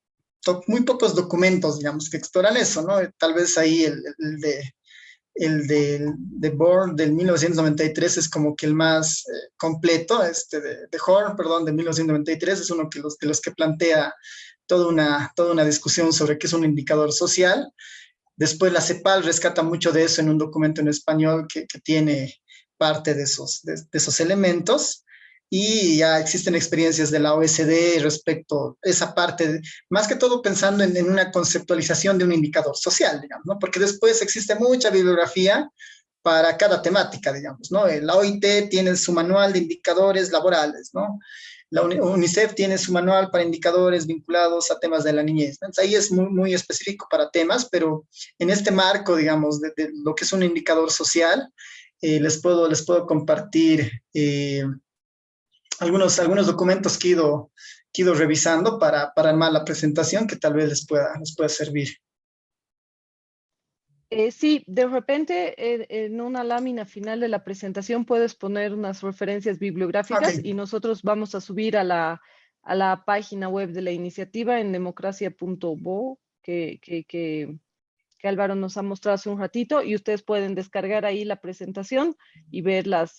[SPEAKER 2] documentos, digamos, que exploran eso, ¿no? Tal vez ahí el de Born del 1993 es como que el más completo, de Horn, perdón, de 1993 es uno de los que plantea toda una discusión sobre qué es un indicador social. Después la CEPAL rescata mucho de eso en un documento en español que tiene parte de esos elementos y ya existen experiencias de la OSD respecto a esa parte, más que todo pensando en una conceptualización de un indicador social, digamos, ¿no? Porque después existe mucha bibliografía para cada temática, digamos, ¿no? La OIT tiene su manual de indicadores laborales, ¿no? La UNICEF tiene su manual para indicadores vinculados a temas de la niñez. Entonces, ahí es muy específico para temas, pero en este marco, digamos, de lo que es un indicador social, les puedo compartir algunos documentos que he ido revisando para armar la presentación que tal vez les pueda servir.
[SPEAKER 1] Sí, de repente en una lámina final de la presentación puedes poner unas referencias
[SPEAKER 2] Ok,
[SPEAKER 1] bibliográficas y nosotros vamos a subir a la página web de la iniciativa en democracia.bo que Álvaro nos ha mostrado hace un ratito y ustedes pueden descargar ahí la presentación y ver las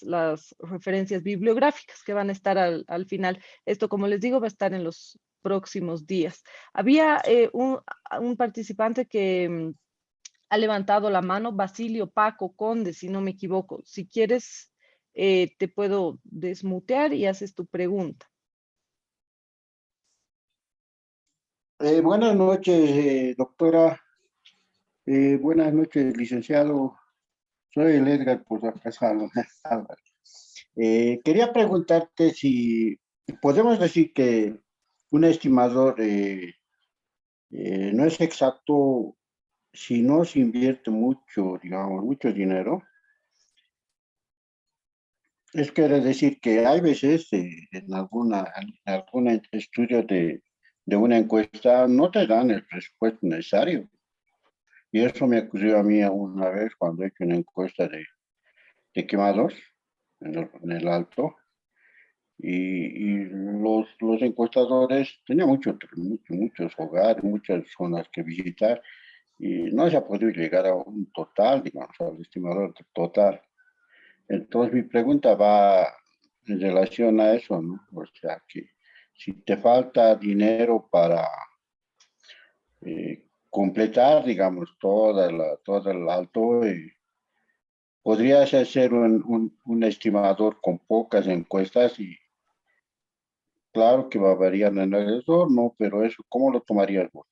[SPEAKER 1] referencias bibliográficas que van a estar al final. Esto, como les digo, va a estar en los próximos días. Había un participante que ha levantado la mano, Basilio Paco Conde, si no me equivoco. Si quieres, te puedo desmutear y haces tu pregunta.
[SPEAKER 3] Buenas noches, doctora. Buenas noches, licenciado. Soy el Edgar, por acaso, Álvaro. Quería preguntarte si podemos decir que un estimador no es exacto si no se invierte mucho, digamos, mucho dinero. Es quiere decir que hay veces en algún estudio de una encuesta no te dan el presupuesto necesario. Y eso me ocurrió a mí una vez cuando he hecho una encuesta de quemados en el Alto. Y los encuestadores tenían muchos hogares, muchas zonas que visitar y no se ha podido llegar a un total, digamos, al estimador total. Entonces mi pregunta va en relación a eso, ¿no? O sea, que si te falta dinero para completar, digamos, todo el alto, podrías hacer un estimador con pocas encuestas y claro que va a variar en el no, pero eso, ¿cómo lo tomarías vos?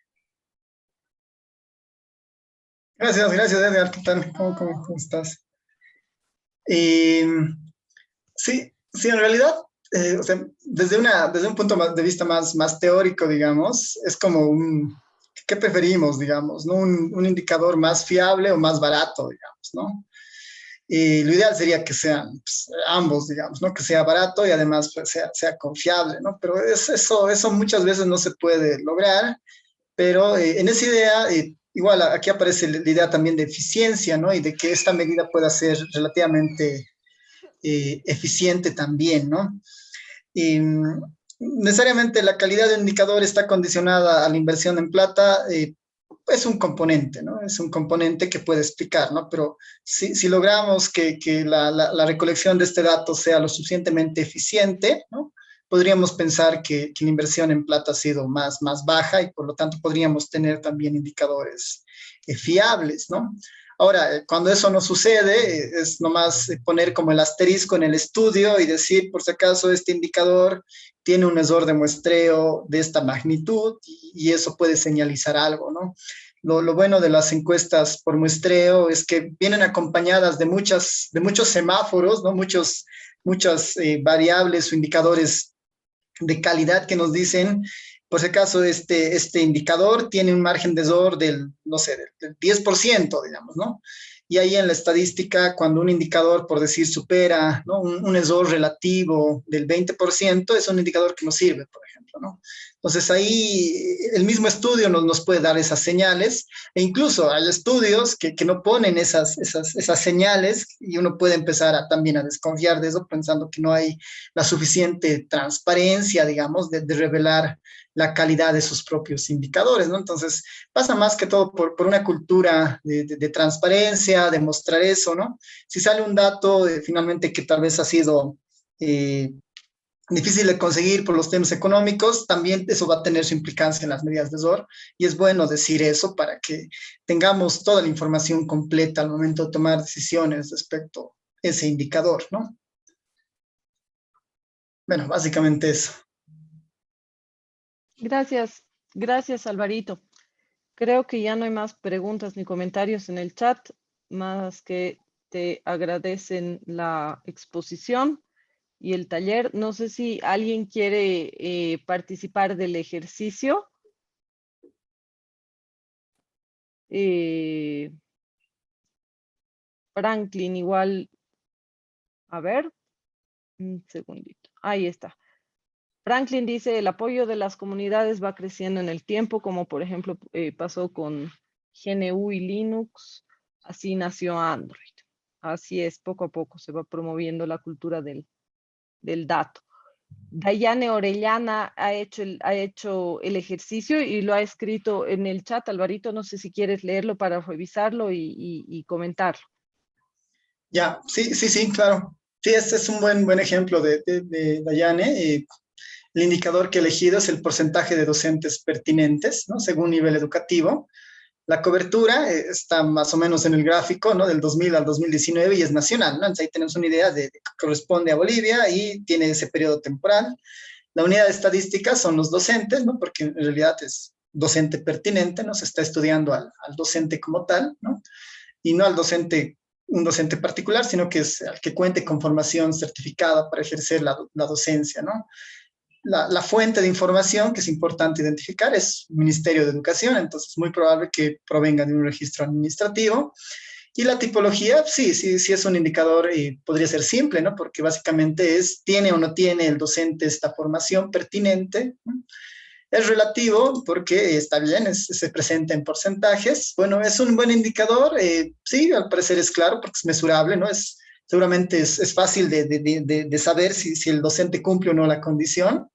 [SPEAKER 2] Gracias, Edgar. ¿Qué tal? ¿Cómo estás? Eh, sí, en realidad, o sea, desde un punto de vista más teórico, digamos, es como ¿qué preferimos, digamos? ¿No? Un indicador más fiable o más barato, digamos, ¿no? Y lo ideal sería que sean pues, ambos, digamos, ¿no? Que sea barato y además pues, sea confiable, ¿no? Pero eso muchas veces no se puede lograr, pero en esa idea, igual aquí aparece la idea también de eficiencia, ¿no? Y de que esta medida pueda ser relativamente eficiente también, ¿no? Y necesariamente la calidad del indicador está condicionada a la inversión en plata, es un componente, ¿no? Es un componente que puede explicar, ¿no? Pero si logramos que la recolección de este dato sea lo suficientemente eficiente, ¿no? Podríamos pensar que la inversión en plata ha sido más baja y por lo tanto podríamos tener también indicadores fiables, ¿no? Ahora, cuando eso no sucede, es nomás poner como el asterisco en el estudio y decir, por si acaso, este indicador tiene un error de muestreo de esta magnitud y eso puede señalizar algo, ¿no? Lo bueno de las encuestas por muestreo es que vienen acompañadas de muchos semáforos, ¿no? Muchas variables o indicadores de calidad que nos dicen, por si acaso, este indicador tiene un margen de error del, no sé, del 10%, digamos, ¿no? Y ahí en la estadística, cuando un indicador, por decir, supera, ¿no? un error relativo del 20%, es un indicador que nos sirve, por ejemplo, ¿no? Entonces ahí el mismo estudio nos puede dar esas señales e incluso hay estudios que no ponen esas señales y uno puede empezar también a desconfiar de eso pensando que no hay la suficiente transparencia, digamos, de revelar la calidad de sus propios indicadores, ¿no? Entonces, pasa más que todo por una cultura de transparencia, de mostrar eso, ¿no? Si sale un dato finalmente que tal vez ha sido difícil de conseguir por los temas económicos, también eso va a tener su implicancia en las medidas de SOR y es bueno decir eso para que tengamos toda la información completa al momento de tomar decisiones respecto a ese indicador, ¿no? Bueno, básicamente eso.
[SPEAKER 1] Gracias, Alvarito. Creo que ya no hay más preguntas ni comentarios en el chat, más que te agradecen la exposición y el taller. No sé si alguien quiere participar del ejercicio. Franklin, igual, a ver, un segundito. Ahí está. Franklin dice, el apoyo de las comunidades va creciendo en el tiempo, como por ejemplo pasó con GNU y Linux, así nació Android. Así es, poco a poco se va promoviendo la cultura del dato. Dayane Orellana ha hecho el ejercicio y lo ha escrito en el chat. Alvarito, no sé si quieres leerlo para revisarlo y comentarlo.
[SPEAKER 2] Ya, sí, claro. Sí, este es un buen ejemplo de Dayane. El indicador que he elegido es el porcentaje de docentes pertinentes, ¿no? Según nivel educativo. La cobertura está más o menos en el gráfico, ¿no? Del 2000 al 2019 y es nacional, ¿no? Entonces ahí tenemos una idea de que corresponde a Bolivia y tiene ese periodo temporal. La unidad de estadística son los docentes, ¿no? Porque en realidad es docente pertinente, ¿no? Se está estudiando al docente como tal, ¿no? Y no al docente un docente particular, sino que es al que cuente con formación certificada para ejercer la docencia, ¿no? La fuente de información que es importante identificar es Ministerio de Educación, entonces es muy probable que provenga de un registro administrativo. Y la tipología, sí es un indicador y podría ser simple, ¿no? Porque básicamente es, ¿tiene o no tiene el docente esta formación pertinente? ¿No? Es relativo porque está bien, se presenta en porcentajes. Bueno, es un buen indicador, sí, al parecer es claro porque es mesurable, ¿no? Seguramente es fácil de saber si el docente cumple o no la condición.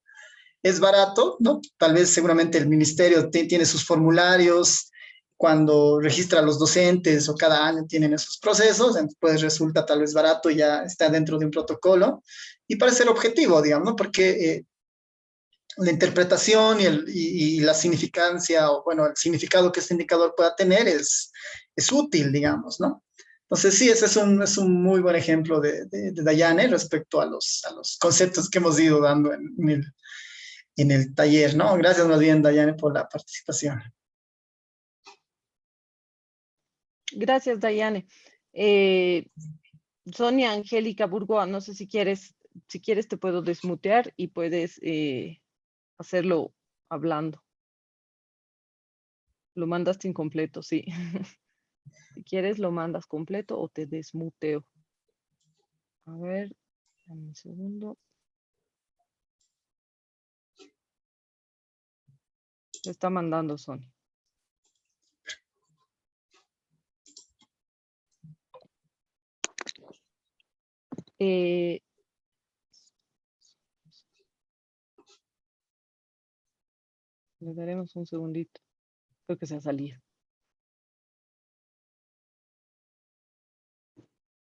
[SPEAKER 2] Es barato, ¿no? Tal vez seguramente el ministerio tiene sus formularios cuando registra a los docentes o cada año tienen esos procesos, pues resulta tal vez barato y ya está dentro de un protocolo. Y parece ser objetivo, digamos, ¿no? Porque la interpretación y la significancia, o bueno, el significado que este indicador pueda tener es útil, digamos, ¿no? Entonces, sí, ese es un muy buen ejemplo de Dayane respecto a los conceptos que hemos ido dando en el taller, ¿no? Gracias más bien, Dayane, por la participación.
[SPEAKER 1] Gracias, Dayane. Sonia Angélica Burgoa, no sé si quieres te puedo desmutear y puedes hacerlo hablando. Lo mandaste incompleto, sí. Si quieres, lo mandas completo o te desmuteo. A ver, dame un segundo. Lo está mandando Sonia. Le daremos un segundito. Creo que se ha salido.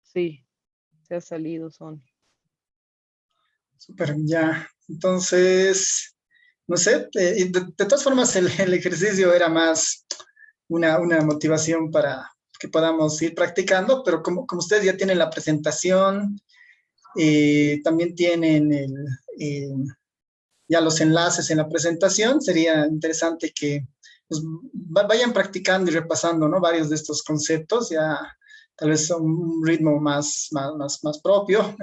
[SPEAKER 1] Sí, se ha salido, Sonia.
[SPEAKER 2] Súper, ya. Entonces, no sé, de todas formas el ejercicio era más una motivación para que podamos ir practicando, pero como ustedes ya tienen la presentación, también tienen ya los enlaces en la presentación, sería interesante que pues, vayan practicando y repasando, ¿no? Varios de estos conceptos, ya tal vez a un ritmo más propio.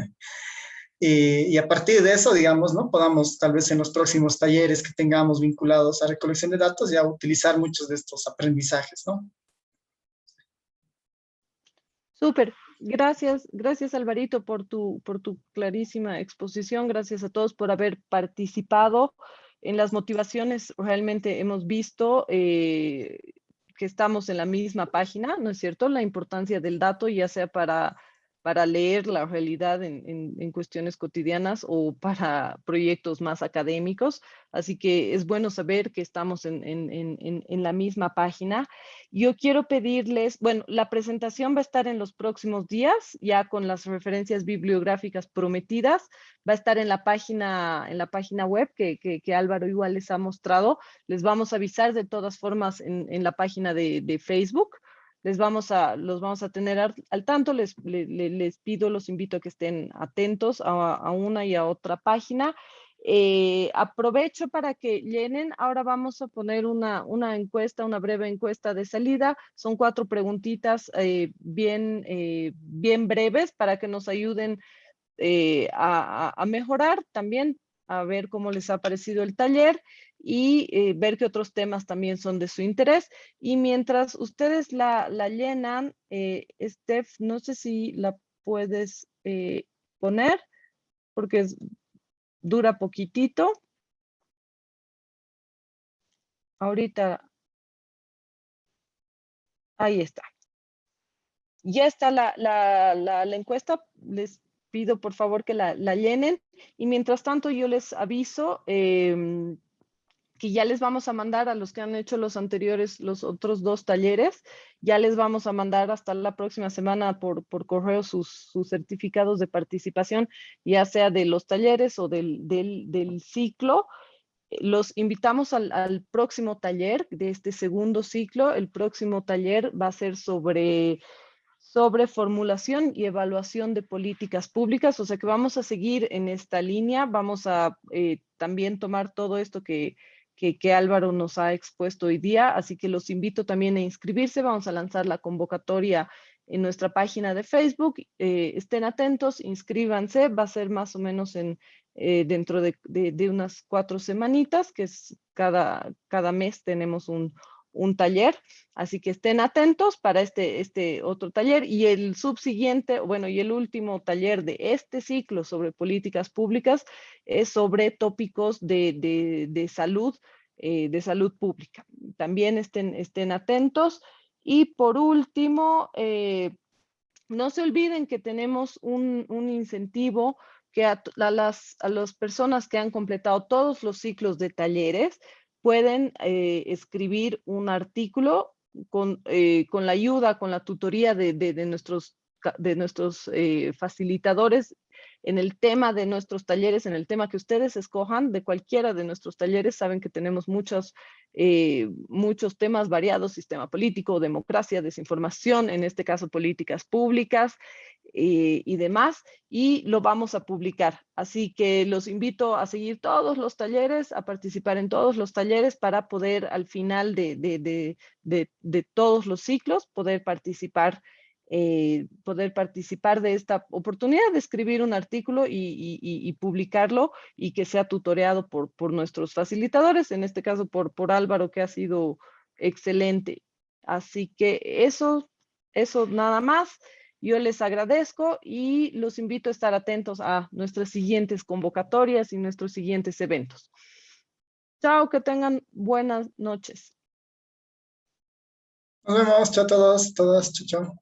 [SPEAKER 2] Y a partir de eso, digamos, ¿no? Podamos tal vez en los próximos talleres que tengamos vinculados a recolección de datos ya utilizar muchos de estos aprendizajes, ¿no?
[SPEAKER 1] Súper. Gracias Alvarito por tu clarísima exposición. Gracias a todos por haber participado. En las motivaciones realmente hemos visto que estamos en la misma página, ¿no es cierto? La importancia del dato, ya sea para leer la realidad en cuestiones cotidianas o para proyectos más académicos. Así que es bueno saber que estamos en la misma página. Yo quiero pedirles, bueno, la presentación va a estar en los próximos días, ya con las referencias bibliográficas prometidas. Va a estar en la página web que Álvaro igual les ha mostrado. Les vamos a avisar de todas formas en la página de Facebook. Los vamos a tener al tanto. Les pido, los invito a que estén atentos a una y a otra página. Aprovecho para que llenen. Ahora vamos a poner una encuesta, una breve encuesta de salida. Son 4 preguntitas bien breves para que nos ayuden a mejorar también, a ver cómo les ha parecido el taller y ver qué otros temas también son de su interés. Y mientras ustedes la llenan, Steph, no sé si la puedes poner, porque dura poquitito. Ahorita, ahí está. Ya está la encuesta. Les pido por favor que la llenen. Y mientras tanto yo les aviso que ya les vamos a mandar a los que han hecho los otros 2 talleres, ya les vamos a mandar hasta la próxima semana por correo sus certificados de participación, ya sea de los talleres o del ciclo. Los invitamos al próximo taller de este segundo ciclo. El próximo taller va a ser sobre formulación y evaluación de políticas públicas, o sea que vamos a seguir en esta línea. Vamos a también tomar todo esto que Álvaro nos ha expuesto hoy día, así que los invito también a inscribirse. Vamos a lanzar la convocatoria en nuestra página de Facebook. Estén atentos, inscríbanse, va a ser más o menos dentro de unas 4 semanitas, que es cada mes tenemos un taller, así que estén atentos para este otro taller, y el subsiguiente, bueno, y el último taller de este ciclo sobre políticas públicas es sobre tópicos de salud pública. También estén atentos. Y por último, no se olviden que tenemos un incentivo que a las personas que han completado todos los ciclos de talleres pueden escribir un artículo con la ayuda, con la tutoría de nuestros facilitadores en el tema de nuestros talleres, en el tema que ustedes escojan de cualquiera de nuestros talleres. Saben que tenemos muchos temas variados: sistema político, democracia, desinformación, en este caso políticas públicas y demás, y lo vamos a publicar. Así que los invito a seguir todos los talleres, a participar en todos los talleres para poder al final de todos los ciclos poder participar de esta oportunidad de escribir un artículo y publicarlo, y que sea tutoreado por nuestros facilitadores, en este caso por Álvaro, que ha sido excelente. Así que eso nada más. Yo les agradezco y los invito a estar atentos a nuestras siguientes convocatorias y nuestros siguientes eventos. Chao, que tengan buenas noches.
[SPEAKER 2] Nos vemos, chao a todos, todas, chao, chao.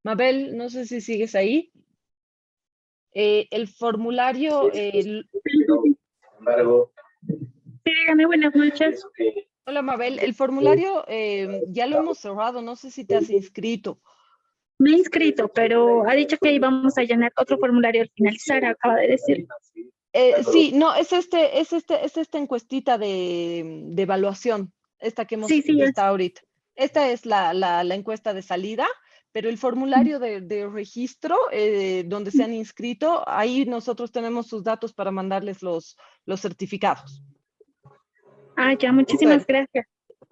[SPEAKER 1] Mabel, no sé si sigues ahí. El formulario...
[SPEAKER 4] Sin embargo,
[SPEAKER 5] Sí, dígame, buenas noches.
[SPEAKER 1] Hola Mabel, el formulario ya lo hemos cerrado, no sé si te has inscrito.
[SPEAKER 5] Me he inscrito, pero ha dicho que íbamos a llenar otro formulario al finalizar, acaba de decir.
[SPEAKER 1] Sí, no, es esta encuestita de evaluación, esta que hemos
[SPEAKER 5] Sí, sí,
[SPEAKER 1] visto ahorita. Esta es la encuesta de salida, pero el formulario de registro donde se han inscrito, ahí nosotros tenemos sus datos para mandarles los certificados.
[SPEAKER 5] Ah, ya, muchísimas gracias.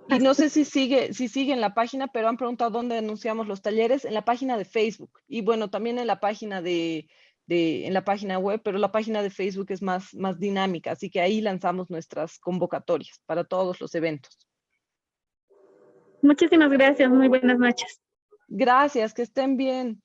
[SPEAKER 1] Y no sé si sigue en la página, pero han preguntado dónde anunciamos los talleres, en la página de Facebook. Y bueno, también en la página en la página web, pero la página de Facebook es más dinámica, así que ahí lanzamos nuestras convocatorias para todos los eventos.
[SPEAKER 5] Muchísimas gracias, muy buenas noches.
[SPEAKER 1] Gracias, que estén bien.